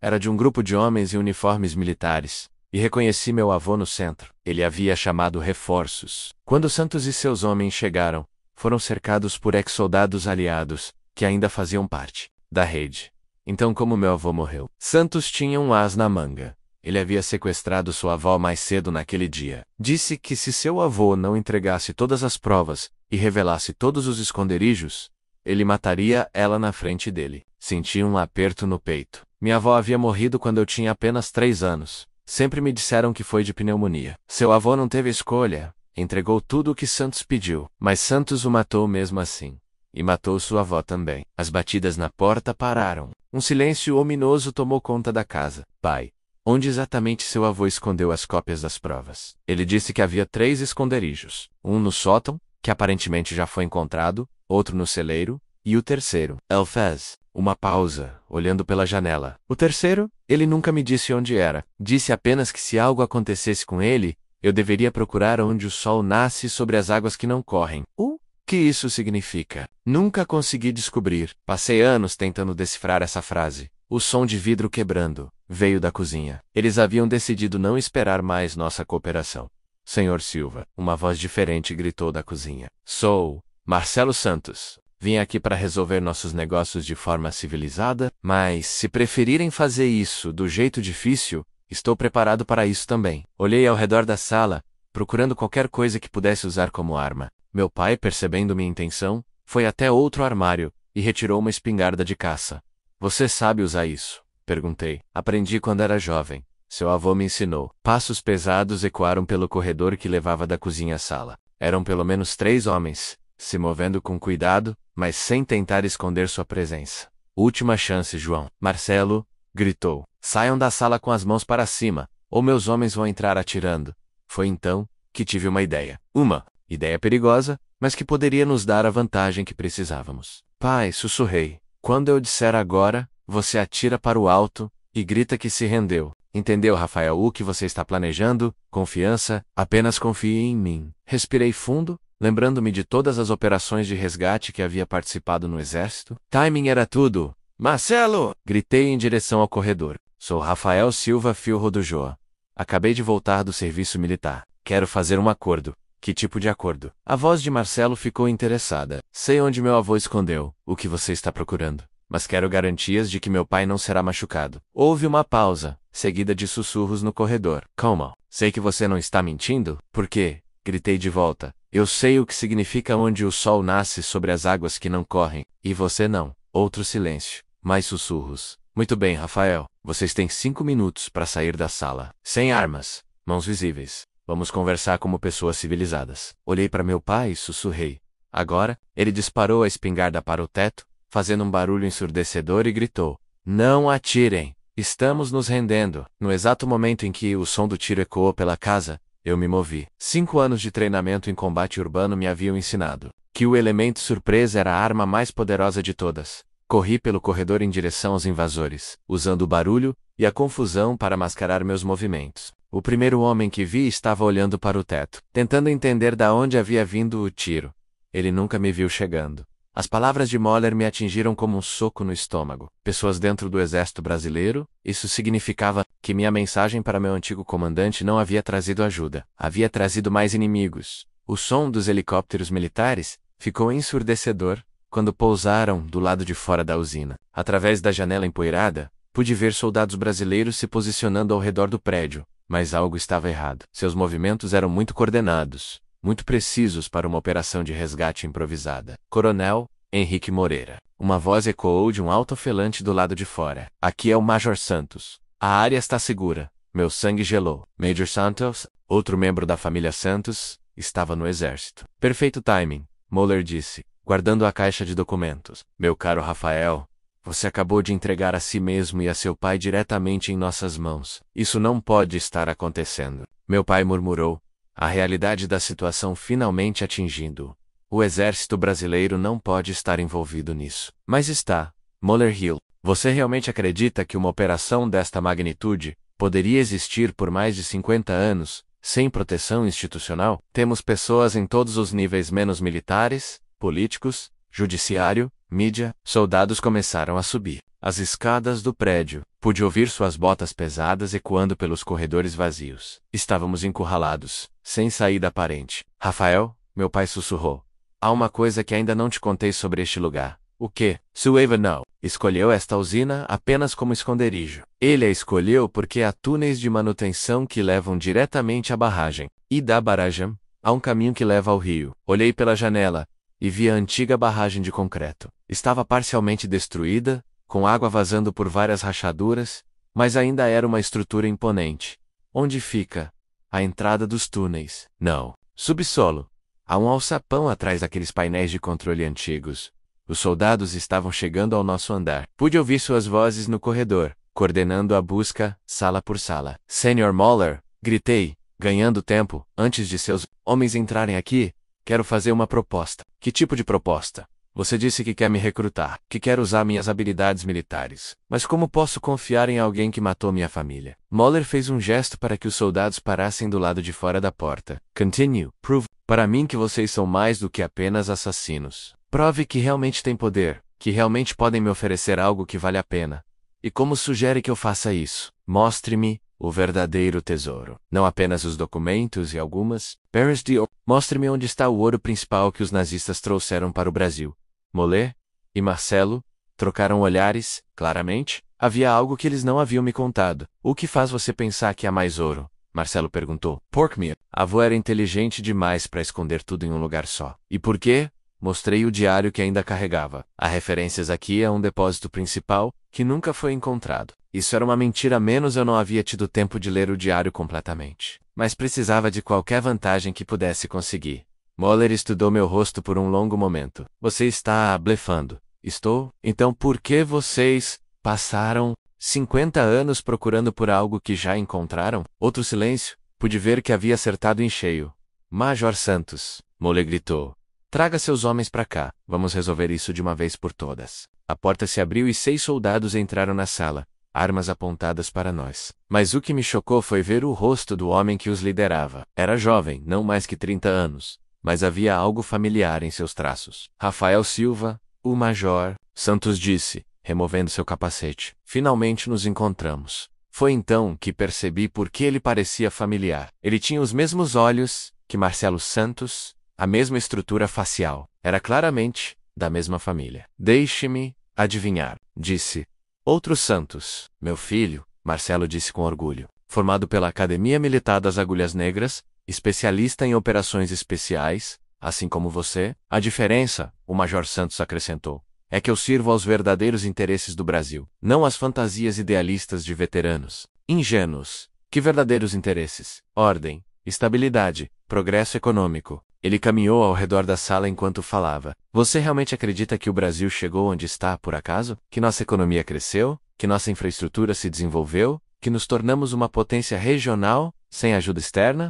era de um grupo de homens em uniformes militares. E reconheci meu avô no centro. Ele havia chamado reforços. Quando Santos e seus homens chegaram, foram cercados por ex-soldados aliados, que ainda faziam parte da rede. Então como meu avô morreu? Santos tinha um as na manga. Ele havia sequestrado sua avó mais cedo naquele dia. Disse que se seu avô não entregasse todas as provas e revelasse todos os esconderijos, ele mataria ela na frente dele. Senti um aperto no peito. Minha avó havia morrido quando eu tinha apenas 3 anos. Sempre me disseram que foi de pneumonia. Seu avô não teve escolha. Entregou tudo o que Santos pediu. Mas Santos o matou mesmo assim. e matou sua avó também. As batidas na porta pararam. Um silêncio ominoso tomou conta da casa. Pai, onde exatamente seu avô escondeu as cópias das provas? Ele disse que havia 3 esconderijos. Um no sótão, que aparentemente já foi encontrado, outro no celeiro, e o terceiro. Ele fez uma pausa, olhando pela janela. O terceiro, ele nunca me disse onde era. Disse apenas que se algo acontecesse com ele, eu deveria procurar onde o sol nasce sobre as águas que não correm. O que isso significa? Nunca consegui descobrir. Passei anos tentando decifrar essa frase. O som de vidro quebrando veio da cozinha. Eles haviam decidido não esperar mais nossa cooperação. Senhor Silva, uma voz diferente gritou da cozinha. Sou Marcelo Santos. Vim aqui para resolver nossos negócios de forma civilizada, mas se preferirem fazer isso do jeito difícil, estou preparado para isso também. Olhei ao redor da sala, procurando qualquer coisa que pudesse usar como arma. Meu pai, percebendo minha intenção, foi até outro armário e retirou uma espingarda de caça. Você sabe usar isso? Perguntei. Aprendi quando era jovem. Seu avô me ensinou. Passos pesados ecoaram pelo corredor que levava da cozinha à sala. Eram pelo menos 3 homens, se movendo com cuidado, mas sem tentar esconder sua presença. Última chance, João. Marcelo gritou. Saiam da sala com as mãos para cima, ou meus homens vão entrar atirando. Foi então que tive uma ideia. Uma ideia perigosa, mas que poderia nos dar a vantagem que precisávamos. Pai, sussurrei. Quando eu disser agora, você atira para o alto e grita que se rendeu. Entendeu, Rafael, o que você está planejando? Confiança, apenas confie em mim. Respirei fundo, lembrando-me de todas as operações de resgate que havia participado no exército. Timing era tudo. Marcelo! Gritei em direção ao corredor. Sou Rafael Silva Filho do Joa. Acabei de voltar do serviço militar. Quero fazer um acordo. Que tipo de acordo? A voz de Marcelo ficou interessada. Sei onde meu avô escondeu o que você está procurando, mas quero garantias de que meu pai não será machucado. Houve uma pausa, seguida de sussurros no corredor. Calma. Sei que você não está mentindo? Por quê? Gritei de volta. Eu sei o que significa onde o sol nasce sobre as águas que não correm, e você não. Outro silêncio. Mais sussurros. Muito bem, Rafael. Vocês têm 5 minutos para sair da sala. Sem armas. Mãos visíveis. Vamos conversar como pessoas civilizadas. Olhei para meu pai e sussurrei. Agora, ele disparou a espingarda para o teto, fazendo um barulho ensurdecedor e gritou. Não atirem! Estamos nos rendendo. No exato momento em que o som do tiro ecoou pela casa, eu me movi. 5 anos de treinamento em combate urbano me haviam ensinado que o elemento surpresa era a arma mais poderosa de todas. Corri pelo corredor em direção aos invasores, usando o barulho e a confusão para mascarar meus movimentos. O primeiro homem que vi estava olhando para o teto, tentando entender de onde havia vindo o tiro. Ele nunca me viu chegando. As palavras de Moller me atingiram como um soco no estômago. Pessoas dentro do exército brasileiro? Isso significava que minha mensagem para meu antigo comandante não havia trazido ajuda. Havia trazido mais inimigos. O som dos helicópteros militares ficou ensurdecedor quando pousaram do lado de fora da usina. Através da janela empoeirada, pude ver soldados brasileiros se posicionando ao redor do prédio, mas algo estava errado. Seus movimentos eram muito coordenados, muito precisos para uma operação de resgate improvisada. Coronel Henrique Moreira. Uma voz ecoou de um alto-falante do lado de fora. Aqui é o Major Santos. A área está segura. Meu sangue gelou. Major Santos, outro membro da família Santos, estava no exército. Perfeito timing, Moller disse, guardando a caixa de documentos. Meu caro Rafael, você acabou de entregar a si mesmo e a seu pai diretamente em nossas mãos. Isso não pode estar acontecendo. Meu pai murmurou, a realidade da situação finalmente atingindo. O exército brasileiro não pode estar envolvido nisso. Mas está. Moller Hill, você realmente acredita que uma operação desta magnitude poderia existir por mais de 50 anos, sem proteção institucional? Temos pessoas em todos os níveis menos militares, políticos, judiciário, mídia. Soldados começaram a subir as escadas do prédio. Pude ouvir suas botas pesadas ecoando pelos corredores vazios. Estávamos encurralados, sem saída aparente. Rafael, meu pai sussurrou. Há uma coisa que ainda não te contei sobre este lugar. O quê? Sueva não escolheu esta usina apenas como esconderijo. Ele a escolheu porque há túneis de manutenção que levam diretamente à barragem. E da barragem, há um caminho que leva ao rio. Olhei pela janela e vi a antiga barragem de concreto. Estava parcialmente destruída, com água vazando por várias rachaduras, mas ainda era uma estrutura imponente. Onde fica a entrada dos túneis? Não. Subsolo. Há um alçapão atrás daqueles painéis de controle antigos. Os soldados estavam chegando ao nosso andar. Pude ouvir suas vozes no corredor, coordenando a busca, sala por sala. Sr. Moller, gritei, ganhando tempo, antes de seus homens entrarem aqui, quero fazer uma proposta. Que tipo de proposta? Você disse que quer me recrutar, que quer usar minhas habilidades militares. Mas como posso confiar em alguém que matou minha família? Moller fez um gesto para que os soldados parassem do lado de fora da porta. Continue. Prove para mim que vocês são mais do que apenas assassinos. Prove que realmente têm poder, que realmente podem me oferecer algo que vale a pena. E como sugere que eu faça isso? Mostre-me o verdadeiro tesouro. Não apenas os documentos e algumas barras de ouro. Mostre-me onde está o ouro principal que os nazistas trouxeram para o Brasil. Mollet e Marcelo trocaram olhares, claramente. Havia algo que eles não haviam me contado. O que faz você pensar que há mais ouro? Marcelo perguntou. Porkmeat. Avô era inteligente demais para esconder tudo em um lugar só. E por quê? Mostrei o diário que ainda carregava. Há referências aqui a um depósito principal que nunca foi encontrado. Isso era uma mentira, menos eu não havia tido tempo de ler o diário completamente. Mas precisava de qualquer vantagem que pudesse conseguir. Moller estudou meu rosto por um longo momento. Você está blefando. Estou? Então por que vocês passaram 50 anos procurando por algo que já encontraram? Outro silêncio. Pude ver que havia acertado em cheio. Major Santos, Moller gritou. Traga seus homens para cá. Vamos resolver isso de uma vez por todas. A porta se abriu e 6 soldados entraram na sala, armas apontadas para nós. Mas o que me chocou foi ver o rosto do homem que os liderava. Era jovem, não mais que 30 anos, mas havia algo familiar em seus traços. Rafael Silva, o major, Santos disse, removendo seu capacete. Finalmente nos encontramos. Foi então que percebi por que ele parecia familiar. Ele tinha os mesmos olhos que Marcelo Santos, a mesma estrutura facial. Era claramente da mesma família. Deixe-me adivinhar, disse. Outro Santos, meu filho, Marcelo disse com orgulho. Formado pela Academia Militar das Agulhas Negras, especialista em operações especiais, assim como você. A diferença, o Major Santos acrescentou, é que eu sirvo aos verdadeiros interesses do Brasil, não às fantasias idealistas de veteranos. Ingênuos. Que verdadeiros interesses? Ordem, estabilidade, progresso econômico. Ele caminhou ao redor da sala enquanto falava. Você realmente acredita que o Brasil chegou onde está por acaso? Que nossa economia cresceu? Que nossa infraestrutura se desenvolveu? Que nos tornamos uma potência regional, sem ajuda externa?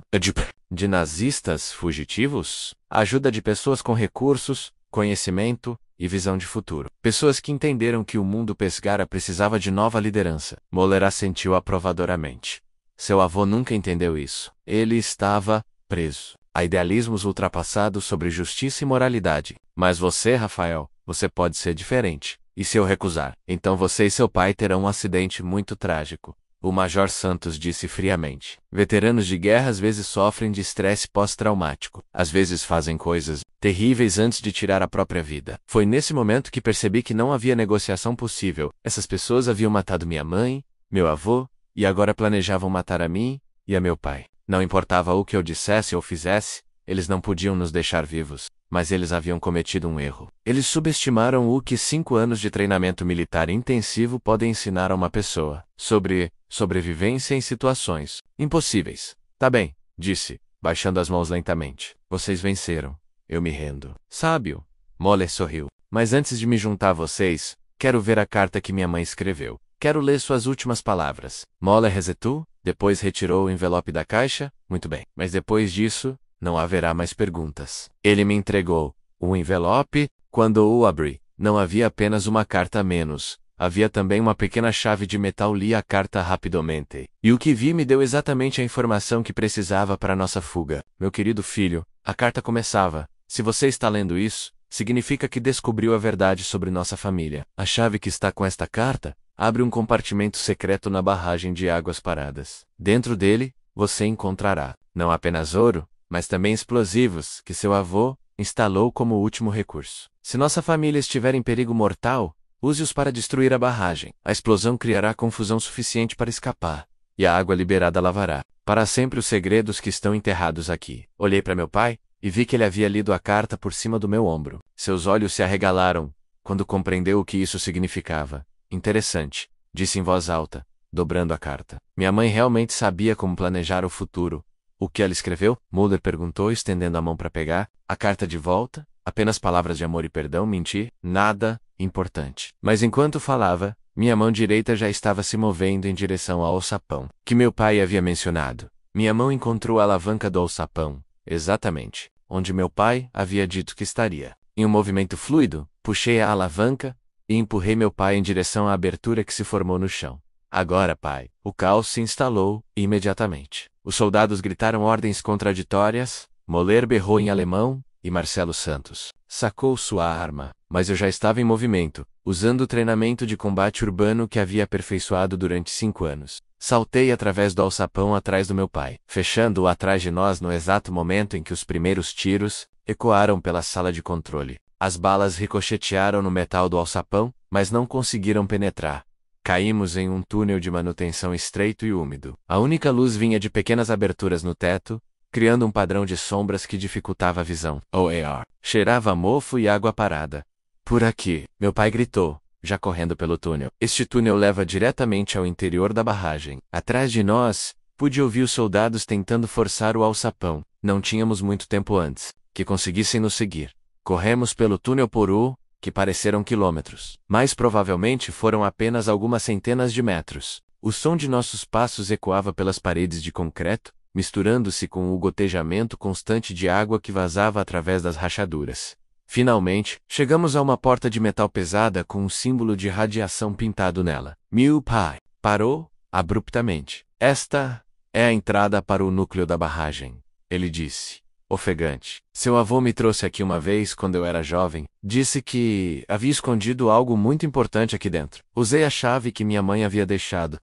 De nazistas fugitivos? A ajuda de pessoas com recursos, conhecimento e visão de futuro. Pessoas que entenderam que o mundo pescara precisava de nova liderança. Moller assentiu aprovadoramente. Seu avô nunca entendeu isso. Ele estava preso a idealismos ultrapassados sobre justiça e moralidade. Mas você, Rafael, você pode ser diferente. E se eu recusar, então você e seu pai terão um acidente muito trágico. O Major Santos disse friamente. Veteranos de guerra às vezes sofrem de estresse pós-traumático. Às vezes fazem coisas terríveis antes de tirar a própria vida. Foi nesse momento que percebi que não havia negociação possível. Essas pessoas haviam matado minha mãe, meu avô, e agora planejavam matar a mim e a meu pai. Não importava o que eu dissesse ou fizesse, eles não podiam nos deixar vivos, mas eles haviam cometido um erro. Eles subestimaram o que 5 anos de treinamento militar intensivo podem ensinar a uma pessoa sobre sobrevivência em situações impossíveis. Tá bem, disse, baixando as mãos lentamente. Vocês venceram. Eu me rendo. Sábio. Moller sorriu. Mas antes de me juntar a vocês, quero ver a carta que minha mãe escreveu. Quero ler suas últimas palavras. Moller resetou, depois retirou o envelope da caixa. Muito bem. Mas depois disso, não haverá mais perguntas. Ele me entregou o envelope. Quando o abri, não havia apenas uma carta a menos. Havia também uma pequena chave de metal. Li a carta rapidamente. E o que vi me deu exatamente a informação que precisava para nossa fuga. Meu querido filho, a carta começava. Se você está lendo isso, significa que descobriu a verdade sobre nossa família. A chave que está com esta carta abre um compartimento secreto na barragem de Águas Paradas. Dentro dele, você encontrará, não apenas ouro, mas também explosivos, que seu avô instalou como último recurso. Se nossa família estiver em perigo mortal, use-os para destruir a barragem. A explosão criará confusão suficiente para escapar, e a água liberada lavará para sempre os segredos que estão enterrados aqui. Olhei para meu pai, e vi que ele havia lido a carta por cima do meu ombro. Seus olhos se arregalaram, quando compreendeu o que isso significava. Interessante, disse em voz alta, dobrando a carta. Minha mãe realmente sabia como planejar o futuro. O que ela escreveu? Mulder perguntou, estendendo a mão para pegar a carta de volta. Apenas palavras de amor e perdão, menti, nada importante. Mas enquanto falava, minha mão direita já estava se movendo em direção ao alçapão que meu pai havia mencionado. Minha mão encontrou a alavanca do alçapão, exatamente onde meu pai havia dito que estaria. Em um movimento fluido, puxei a alavanca e empurrei meu pai em direção à abertura que se formou no chão. Agora, pai, o caos se instalou imediatamente. Os soldados gritaram ordens contraditórias, Moller berrou em alemão, e Marcelo Santos sacou sua arma. Mas eu já estava em movimento, usando o treinamento de combate urbano que havia aperfeiçoado durante 5 anos. Saltei através do alçapão atrás do meu pai, fechando-o atrás de nós no exato momento em que os primeiros tiros ecoaram pela sala de controle. As balas ricochetearam no metal do alçapão, mas não conseguiram penetrar. Caímos em um túnel de manutenção estreito e úmido. A única luz vinha de pequenas aberturas no teto, criando um padrão de sombras que dificultava a visão. OAR. Cheirava a mofo e água parada. Por aqui, meu pai gritou, já correndo pelo túnel. Este túnel leva diretamente ao interior da barragem. Atrás de nós, pude ouvir os soldados tentando forçar o alçapão. Não tínhamos muito tempo antes que conseguissem nos seguir. Corremos pelo túnel Poru, que pareceram quilômetros, mas provavelmente foram apenas algumas centenas de metros. O som de nossos passos ecoava pelas paredes de concreto, misturando-se com o gotejamento constante de água que vazava através das rachaduras. Finalmente, chegamos a uma porta de metal pesada com um símbolo de radiação pintado nela. Meu pai parou abruptamente. Esta é a entrada para o núcleo da barragem, ele disse, ofegante. Seu avô me trouxe aqui uma vez quando eu era jovem. Disse que havia escondido algo muito importante aqui dentro. Usei a chave que minha mãe havia deixado.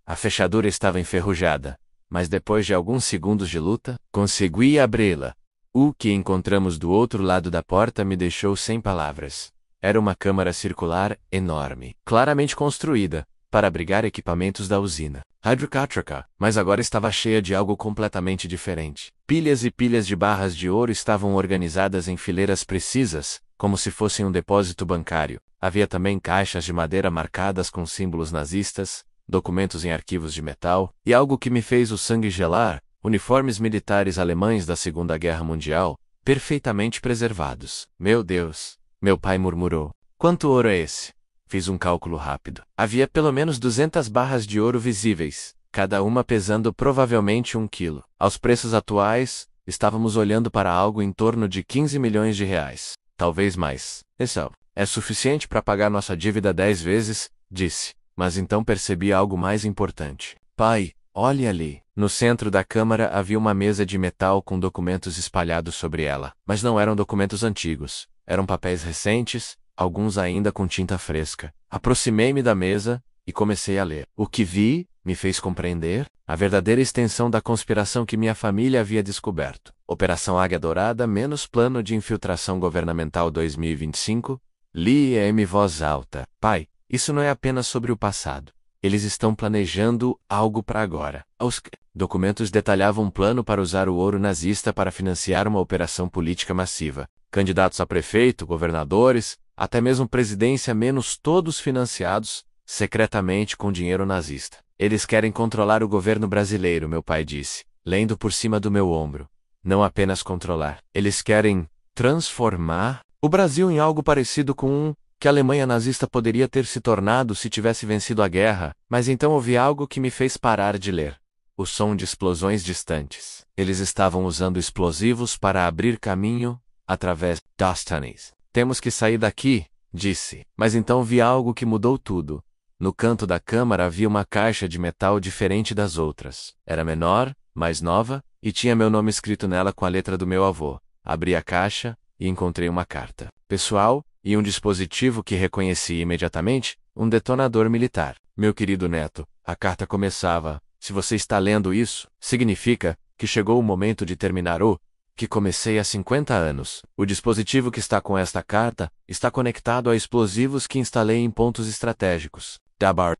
A fechadura estava enferrujada, mas depois de alguns segundos de luta, consegui abri-la. O que encontramos do outro lado da porta me deixou sem palavras. Era uma câmara circular enorme, claramente construída para abrigar equipamentos da usina hidroelétrica, mas agora estava cheia de algo completamente diferente. Pilhas e pilhas de barras de ouro estavam organizadas em fileiras precisas, como se fossem um depósito bancário. Havia também caixas de madeira marcadas com símbolos nazistas, documentos em arquivos de metal, e algo que me fez o sangue gelar, uniformes militares alemães da Segunda Guerra Mundial, perfeitamente preservados. Meu Deus! Meu pai murmurou. Quanto ouro é esse? Fiz um cálculo rápido. Havia pelo menos 200 barras de ouro visíveis, cada uma pesando provavelmente 1 quilo. Aos preços atuais, estávamos olhando para algo em torno de 15 milhões de reais. Talvez mais. Isso é suficiente para pagar nossa dívida 10 vezes, disse. Mas então percebi algo mais importante. Pai, olhe ali. No centro da câmara havia uma mesa de metal com documentos espalhados sobre ela. Mas não eram documentos antigos. Eram papéis recentes, alguns ainda com tinta fresca. Aproximei-me da mesa e comecei a ler. O que vi me fez compreender a verdadeira extensão da conspiração que minha família havia descoberto. Operação Águia Dourada menos Plano de Infiltração Governamental 2025. Li em voz alta. Pai, isso não é apenas sobre o passado. Eles estão planejando algo para agora. Os documentos detalhavam um plano para usar o ouro nazista para financiar uma operação política massiva. Candidatos a prefeito, governadores, até mesmo presidência menos todos financiados, secretamente com dinheiro nazista. Eles querem controlar o governo brasileiro, meu pai disse, lendo por cima do meu ombro. Não apenas controlar. Eles querem transformar o Brasil em algo parecido com que a Alemanha nazista poderia ter se tornado se tivesse vencido a guerra, mas então ouvi algo que me fez parar de ler. O som de explosões distantes. Eles estavam usando explosivos para abrir caminho através das túneis. Temos que sair daqui, disse. Mas então vi algo que mudou tudo. No canto da câmara havia uma caixa de metal diferente das outras. Era menor, mais nova, e tinha meu nome escrito nela com a letra do meu avô. Abri a caixa e encontrei uma carta pessoal e um dispositivo que reconheci imediatamente, um detonador militar. Meu querido neto, a carta começava: se você está lendo isso, significa que chegou o momento de terminar o que comecei há 50 anos. O dispositivo que está com esta carta está conectado a explosivos que instalei em pontos estratégicos.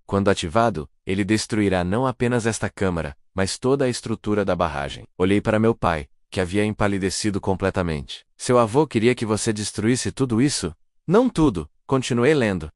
Quando ativado, ele destruirá não apenas esta câmara, mas toda a estrutura da barragem. Olhei para meu pai, que havia empalidecido completamente. Seu avô queria que você destruísse tudo isso? Não tudo. Continuei lendo.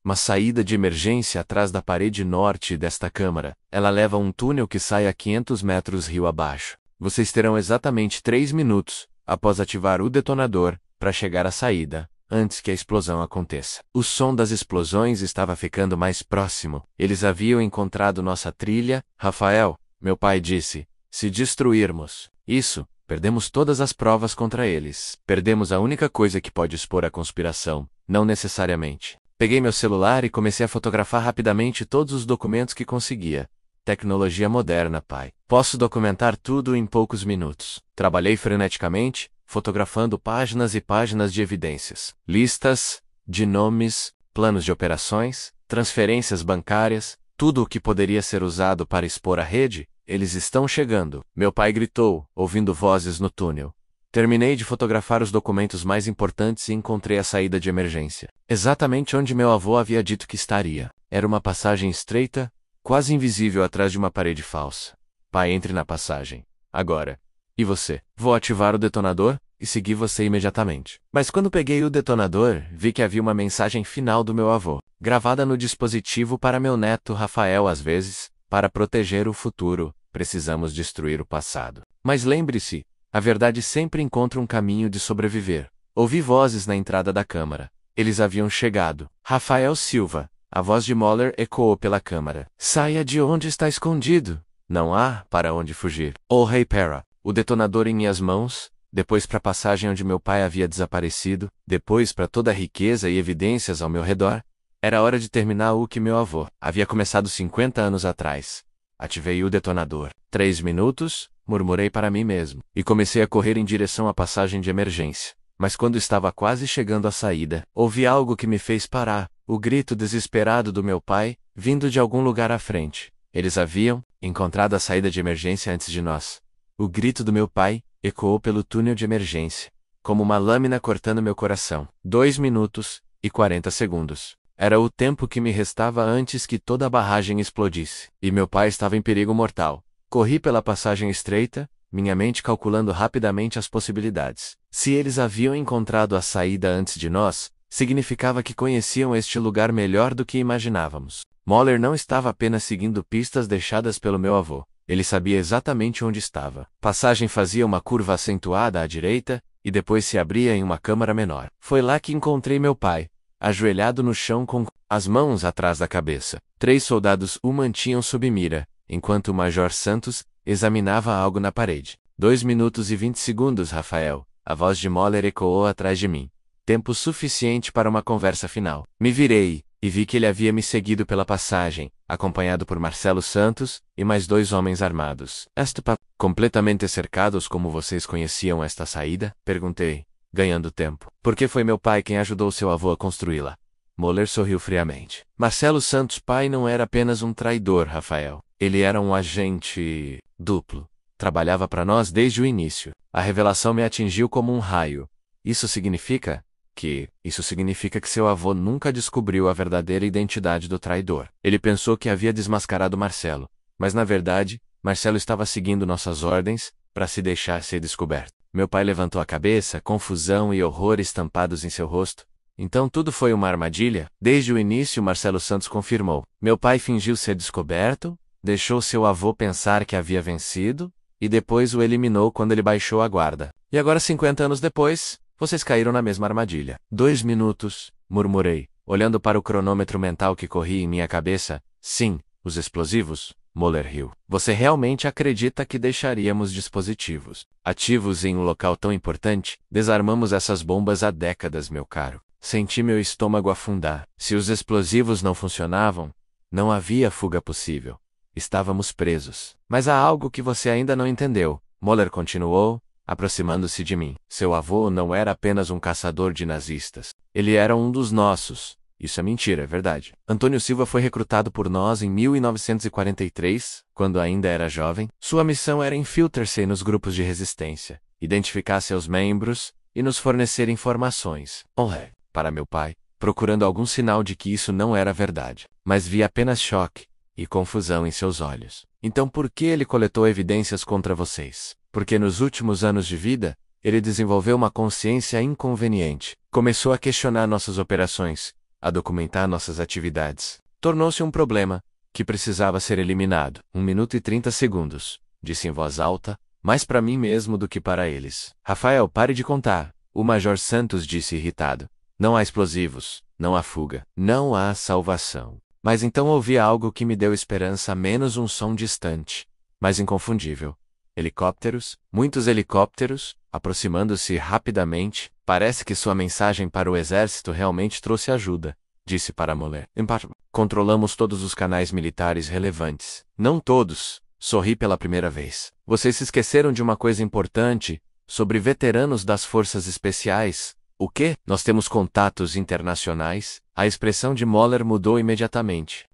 Uma saída de emergência atrás da parede norte desta câmara. Ela leva a um túnel que sai a 500 metros rio abaixo. Vocês terão exatamente 3 minutos, após ativar o detonador, para chegar à saída, antes que a explosão aconteça. O som das explosões estava ficando mais próximo. Eles haviam encontrado nossa trilha. Rafael, meu pai disse, se destruirmos isso, perdemos todas as provas contra eles. Perdemos a única coisa que pode expor a conspiração, não necessariamente. Peguei meu celular e comecei a fotografar rapidamente todos os documentos que conseguia. Tecnologia moderna, pai. Posso documentar tudo em poucos minutos. Trabalhei freneticamente, fotografando páginas e páginas de evidências, listas de nomes, planos de operações, transferências bancárias, tudo o que poderia ser usado para expor a rede. Eles estão chegando, meu pai gritou, ouvindo vozes no túnel. Terminei de fotografar os documentos mais importantes e encontrei a saída de emergência. Exatamente onde meu avô havia dito que estaria. Era uma passagem estreita, quase invisível atrás de uma parede falsa. Pai, entre na passagem. Agora. E você? Vou ativar o detonador e seguir você imediatamente. Mas quando peguei o detonador, vi que havia uma mensagem final do meu avô, gravada no dispositivo para meu neto Rafael. Às vezes, para proteger o futuro, precisamos destruir o passado. Mas lembre-se, a verdade sempre encontra um caminho de sobreviver. Ouvi vozes na entrada da câmara. Eles haviam chegado. Rafael Silva. A voz de Moller ecoou pela câmara. Saia de onde está escondido. Não há para onde fugir. Oh, Rei Para. O detonador em minhas mãos, depois para a passagem onde meu pai havia desaparecido, depois para toda a riqueza e evidências ao meu redor. Era hora de terminar o que meu avô havia começado 50 anos atrás. Ativei o detonador. 3 minutos, murmurei para mim mesmo, e comecei a correr em direção à passagem de emergência. Mas quando estava quase chegando à saída, ouvi algo que me fez parar, o grito desesperado do meu pai, vindo de algum lugar à frente. Eles haviam encontrado a saída de emergência antes de nós. O grito do meu pai ecoou pelo túnel de emergência, como uma lâmina cortando meu coração. 2 minutos e 40 segundos. Era o tempo que me restava antes que toda a barragem explodisse. E meu pai estava em perigo mortal. Corri pela passagem estreita, minha mente calculando rapidamente as possibilidades. Se eles haviam encontrado a saída antes de nós, significava que conheciam este lugar melhor do que imaginávamos. Moller não estava apenas seguindo pistas deixadas pelo meu avô. Ele sabia exatamente onde estava. Passagem fazia uma curva acentuada à direita, e depois se abria em uma câmara menor. Foi lá que encontrei meu pai, ajoelhado no chão com as mãos atrás da cabeça. 3 soldados o mantinham sob mira, enquanto o Major Santos examinava algo na parede. 2 minutos e 20 segundos, Rafael. A voz de Moller ecoou atrás de mim. Tempo suficiente para uma conversa final. Me virei, e vi que ele havia me seguido pela passagem, acompanhado por Marcelo Santos e mais 2 homens armados. Completamente cercados como vocês conheciam esta saída? Perguntei, ganhando tempo. Porque foi meu pai quem ajudou seu avô a construí-la. Moller sorriu friamente. Marcelo Santos pai não era apenas um traidor, Rafael. Ele era um agente duplo. Trabalhava para nós desde o início. A revelação me atingiu como um raio. Isso significa que seu avô nunca descobriu a verdadeira identidade do traidor. Ele pensou que havia desmascarado Marcelo, mas na verdade, Marcelo estava seguindo nossas ordens para se deixar ser descoberto. Meu pai levantou a cabeça, confusão e horror estampados em seu rosto. Então tudo foi uma armadilha? Desde o início, Marcelo Santos confirmou. Meu pai fingiu ser descoberto, deixou seu avô pensar que havia vencido, e depois o eliminou quando ele baixou a guarda. E agora, 50 anos depois, vocês caíram na mesma armadilha. 2 minutos, murmurei, olhando para o cronômetro mental que corria em minha cabeça. Sim, os explosivos. Moller riu. Você realmente acredita que deixaríamos dispositivos ativos em um local tão importante? Desarmamos essas bombas há décadas, meu caro. Senti meu estômago afundar. Se os explosivos não funcionavam, não havia fuga possível. Estávamos presos. Mas há algo que você ainda não entendeu, Moller continuou, aproximando-se de mim. Seu avô não era apenas um caçador de nazistas. Ele era um dos nossos. Isso é mentira, é verdade. Antônio Silva foi recrutado por nós em 1943, quando ainda era jovem. Sua missão era infiltrar-se nos grupos de resistência, identificar seus membros e nos fornecer informações. Para meu pai, procurando algum sinal de que isso não era verdade. Mas vi apenas choque e confusão em seus olhos. Então por que ele coletou evidências contra vocês? Porque nos últimos anos de vida, ele desenvolveu uma consciência inconveniente. Começou a questionar nossas operações, a documentar nossas atividades. Tornou-se um problema que precisava ser eliminado. 1 minuto e 30 segundos, disse em voz alta, mais para mim mesmo do que para eles. Rafael, pare de contar. O Major Santos disse irritado. Não há explosivos, não há fuga, não há salvação. Mas então ouvi algo que me deu esperança, menos um som distante, mas inconfundível. Helicópteros, muitos helicópteros, aproximando-se rapidamente. Parece que sua mensagem para o exército realmente trouxe ajuda, disse para Moller. Controlamos todos os canais militares relevantes. Não todos. Sorri pela primeira vez. Vocês se esqueceram de uma coisa importante, sobre veteranos das forças especiais. O quê? Nós temos contatos internacionais? A expressão de Moller mudou imediatamente.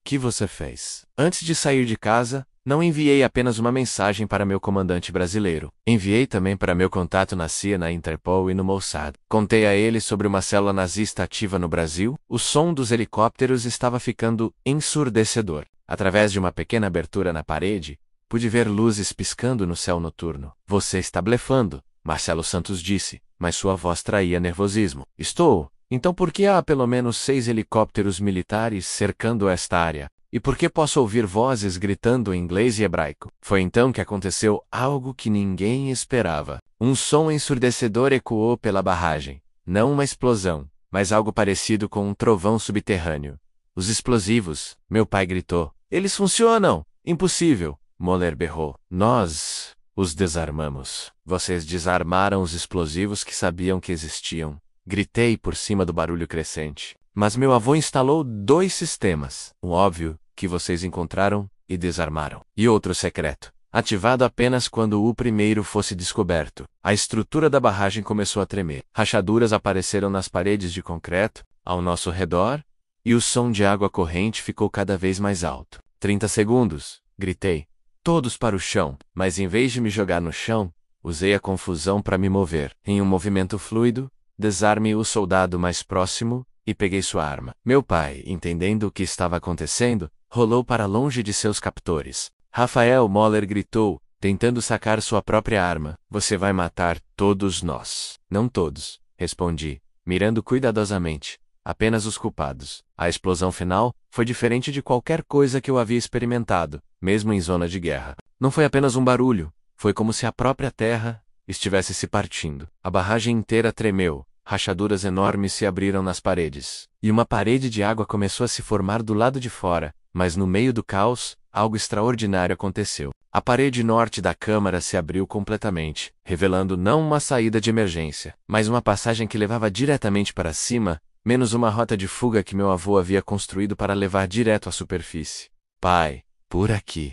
Que você fez? Antes de sair de casa, não enviei apenas uma mensagem para meu comandante brasileiro. Enviei também para meu contato na CIA, na Interpol e no Mossad. Contei a ele sobre uma célula nazista ativa no Brasil. O som dos helicópteros estava ficando ensurdecedor. Através de uma pequena abertura na parede, pude ver luzes piscando no céu noturno. Você está blefando, Marcelo Santos disse, mas sua voz traía nervosismo. Estou. Então por que há pelo menos 6 helicópteros militares cercando esta área? E por que posso ouvir vozes gritando em inglês e hebraico? Foi então que aconteceu algo que ninguém esperava. Um som ensurdecedor ecoou pela barragem. Não uma explosão, mas algo parecido com um trovão subterrâneo. Os explosivos, meu pai gritou. Eles funcionam! Impossível! Moller berrou. Nós os desarmamos. Vocês desarmaram os explosivos que sabiam que existiam. Gritei por cima do barulho crescente. Mas meu avô instalou 2 sistemas. Um óbvio, que vocês encontraram e desarmaram. E outro secreto, ativado apenas quando o primeiro fosse descoberto. A estrutura da barragem começou a tremer. Rachaduras apareceram nas paredes de concreto, ao nosso redor, e o som de água corrente ficou cada vez mais alto. 30 segundos, gritei. Todos para o chão, mas em vez de me jogar no chão, usei a confusão para me mover. Em um movimento fluido, desarme o soldado mais próximo e peguei sua arma. Meu pai, entendendo o que estava acontecendo, rolou para longe de seus captores. Rafael, Moller gritou, tentando sacar sua própria arma. Você vai matar todos nós. Não todos, respondi, mirando cuidadosamente. Apenas os culpados. A explosão final foi diferente de qualquer coisa que eu havia experimentado, mesmo em zona de guerra. Não foi apenas um barulho, foi como se a própria terra estivesse se partindo. A barragem inteira tremeu, rachaduras enormes se abriram nas paredes, e uma parede de água começou a se formar do lado de fora, mas no meio do caos, algo extraordinário aconteceu. A parede norte da câmara se abriu completamente, revelando não uma saída de emergência, mas uma passagem que levava diretamente para cima, menos uma rota de fuga que meu avô havia construído para levar direto à superfície. Pai, por aqui.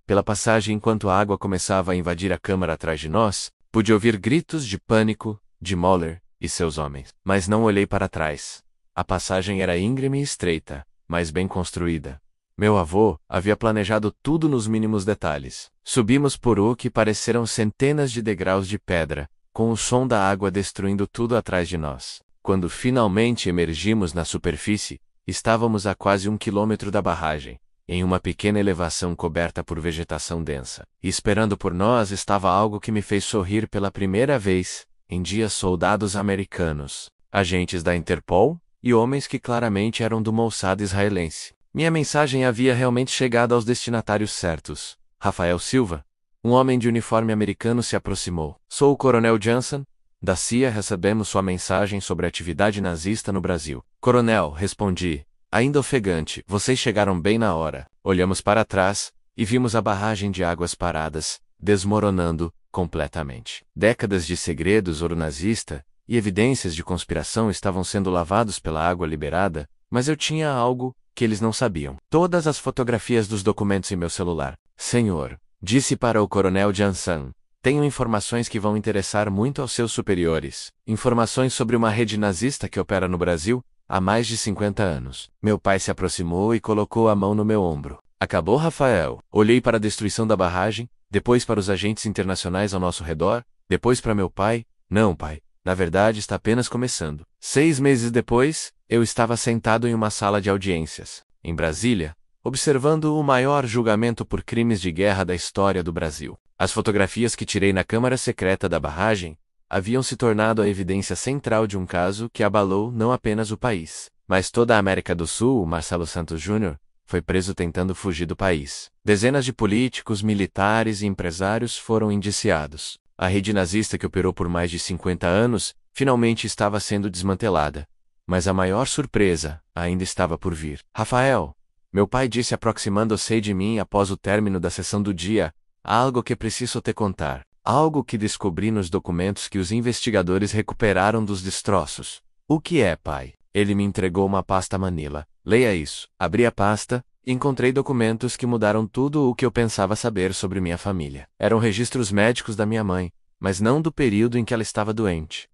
Pela passagem, enquanto a água começava a invadir a câmara atrás de nós, pude ouvir gritos de pânico de Moller e seus homens. Mas não olhei para trás. A passagem era íngreme e estreita, mas bem construída. Meu avô havia planejado tudo nos mínimos detalhes. Subimos por o que pareceram centenas de degraus de pedra, com o som da água destruindo tudo atrás de nós. Quando finalmente emergimos na superfície, estávamos a quase 1 quilômetro da barragem, em uma pequena elevação coberta por vegetação densa. E esperando por nós estava algo que me fez sorrir pela primeira vez, em dias: soldados americanos, agentes da Interpol, e homens que claramente eram do Mossad israelense. Minha mensagem havia realmente chegado aos destinatários certos. Rafael Silva, um homem de uniforme americano, se aproximou. Sou o Coronel Johnson, da CIA. Recebemos sua mensagem sobre a atividade nazista no Brasil. Coronel, respondi, ainda ofegante. Vocês chegaram bem na hora. Olhamos para trás e vimos a barragem de águas paradas, desmoronando completamente. Décadas de segredos ouro nazista e evidências de conspiração estavam sendo lavados pela água liberada, mas eu tinha algo que eles não sabiam. Todas as fotografias dos documentos em meu celular. Senhor, disse para o Coronel Johnson, tenho informações que vão interessar muito aos seus superiores. Informações sobre uma rede nazista que opera no Brasil há mais de 50 anos. Meu pai se aproximou e colocou a mão no meu ombro. Acabou, Rafael? Olhei para a destruição da barragem, depois para os agentes internacionais ao nosso redor, depois para meu pai. Não, pai. Na verdade, está apenas começando. 6 meses depois, eu estava sentado em uma sala de audiências, em Brasília, observando o maior julgamento por crimes de guerra da história do Brasil. As fotografias que tirei na câmara secreta da barragem haviam se tornado a evidência central de um caso que abalou não apenas o país, mas toda a América do Sul. Marcelo Santos Jr. foi preso tentando fugir do país. Dezenas de políticos, militares e empresários foram indiciados. A rede nazista que operou por mais de 50 anos, finalmente estava sendo desmantelada. Mas a maior surpresa ainda estava por vir. Rafael, meu pai disse aproximando-se de mim após o término da sessão do dia, algo que preciso te contar. Algo que descobri nos documentos que os investigadores recuperaram dos destroços. O que é, pai? Ele me entregou uma pasta Manila. Leia isso. Abri a pasta e encontrei documentos que mudaram tudo o que eu pensava saber sobre minha família. Eram registros médicos da minha mãe, mas não do período em que ela estava doente.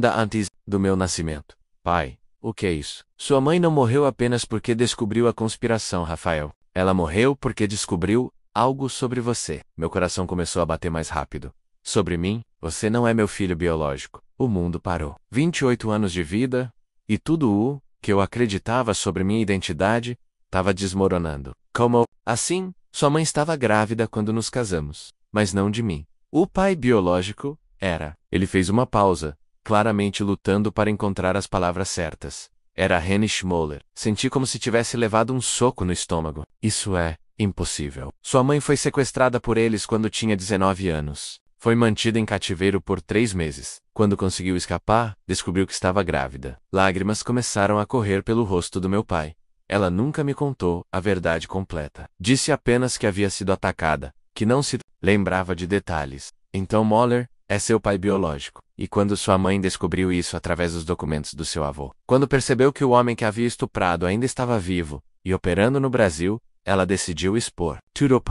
Da antes do meu nascimento. Pai, o que é isso? Sua mãe não morreu apenas porque descobriu a conspiração, Rafael. Ela morreu porque descobriu algo sobre você. Meu coração começou a bater mais rápido. Sobre mim, você não é meu filho biológico. O mundo parou. 28 anos de vida, e tudo o que eu acreditava sobre minha identidade estava desmoronando. Como assim? Sua mãe estava grávida quando nos casamos, mas não de mim. O pai biológico era. Ele fez uma pausa, claramente lutando para encontrar as palavras certas. Era Heinrich Moller. Senti como se tivesse levado um soco no estômago. Isso é impossível. Sua mãe foi sequestrada por eles quando tinha 19 anos. Foi mantida em cativeiro por 3 meses. Quando conseguiu escapar, descobriu que estava grávida. Lágrimas começaram a correr pelo rosto do meu pai. Ela nunca me contou a verdade completa. Disse apenas que havia sido atacada, que não se lembrava de detalhes. Então Moller é seu pai biológico. E quando sua mãe descobriu isso através dos documentos do seu avô? Quando percebeu que o homem que havia estuprado ainda estava vivo e operando no Brasil, ela decidiu expor. Tudo.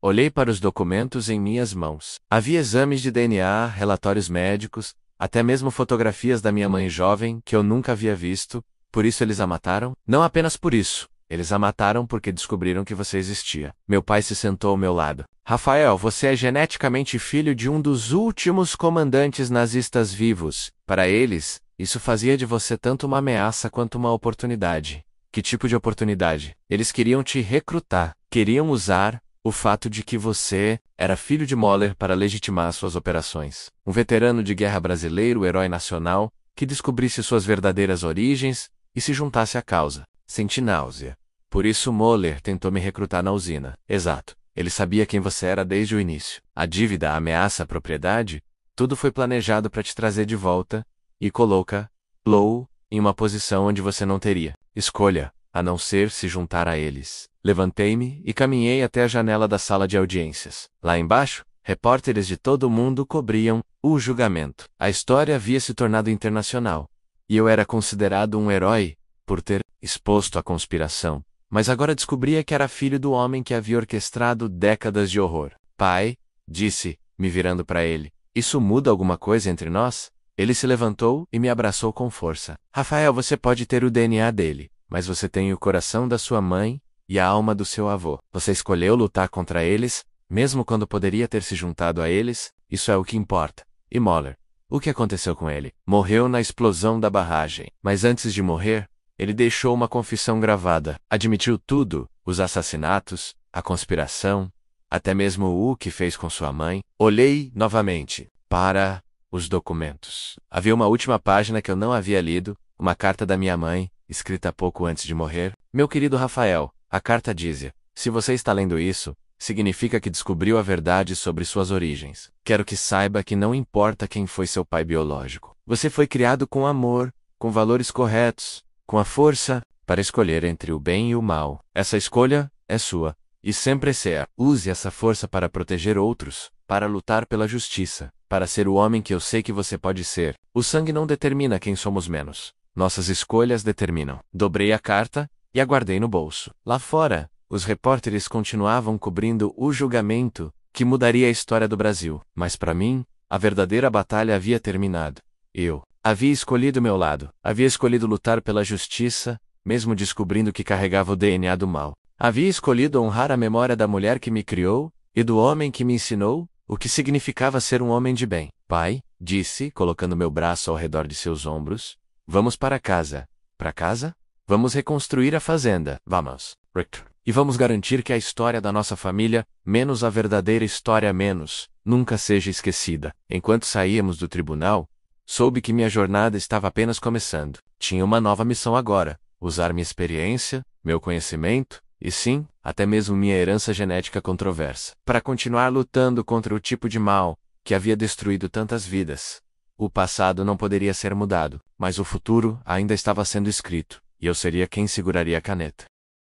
Olhei para os documentos em minhas mãos. Havia exames de DNA, relatórios médicos, até mesmo fotografias da minha mãe jovem que eu nunca havia visto. Por isso eles a mataram? Não apenas por isso. Eles a mataram porque descobriram que você existia. Meu pai se sentou ao meu lado. Rafael, você é geneticamente filho de um dos últimos comandantes nazistas vivos. Para eles, isso fazia de você tanto uma ameaça quanto uma oportunidade. Que tipo de oportunidade? Eles queriam te recrutar. Queriam usar o fato de que você era filho de Moller para legitimar suas operações. Um veterano de guerra brasileiro, herói nacional, que descobrisse suas verdadeiras origens e se juntasse à causa. Senti náusea. Por isso Moller tentou me recrutar na usina. Exato. Ele sabia quem você era desde o início. A dívida, a ameaça, a propriedade, tudo foi planejado para te trazer de volta e colocá-lo em uma posição onde você não teria escolha, a não ser se juntar a eles. Levantei-me e caminhei até a janela da sala de audiências. Lá embaixo, repórteres de todo o mundo cobriam o julgamento. A história havia se tornado internacional, e eu era considerado um herói por ter exposto a conspiração. Mas agora descobria que era filho do homem que havia orquestrado décadas de horror. Pai, disse, me virando para ele, isso muda alguma coisa entre nós? Ele se levantou e me abraçou com força. Rafael, você pode ter o DNA dele, mas você tem o coração da sua mãe e a alma do seu avô. Você escolheu lutar contra eles, mesmo quando poderia ter se juntado a eles, isso é o que importa. E Moller? O que aconteceu com ele? Morreu na explosão da barragem. Mas antes de morrer, ele deixou uma confissão gravada. Admitiu tudo, os assassinatos, a conspiração, até mesmo o que fez com sua mãe. Olhei novamente para os documentos. Havia uma última página que eu não havia lido, uma carta da minha mãe, escrita pouco antes de morrer. Meu querido Rafael, a carta dizia, se você está lendo isso, significa que descobriu a verdade sobre suas origens. Quero que saiba que não importa quem foi seu pai biológico. Você foi criado com amor, com valores corretos, com a força para escolher entre o bem e o mal. Essa escolha é sua, e sempre será. Use essa força para proteger outros, para lutar pela justiça, para ser o homem que eu sei que você pode ser. O sangue não determina quem somos menos. Nossas escolhas determinam. Dobrei a carta e a guardei no bolso. Lá fora, os repórteres continuavam cobrindo o julgamento que mudaria a história do Brasil. Mas para mim, a verdadeira batalha havia terminado. Eu havia escolhido meu lado. Havia escolhido lutar pela justiça, mesmo descobrindo que carregava o DNA do mal. Havia escolhido honrar a memória da mulher que me criou e do homem que me ensinou o que significava ser um homem de bem. Pai, disse, colocando meu braço ao redor de seus ombros, vamos para casa. Para casa? Vamos reconstruir a fazenda. Vamos, Rick. E vamos garantir que a história da nossa família, menos a verdadeira história nunca seja esquecida. Enquanto saíamos do tribunal, soube que minha jornada estava apenas começando. Tinha uma nova missão agora, usar minha experiência, meu conhecimento, e sim, até mesmo minha herança genética controversa, para continuar lutando contra o tipo de mal que havia destruído tantas vidas. O passado não poderia ser mudado, mas o futuro ainda estava sendo escrito, e eu seria quem seguraria a caneta.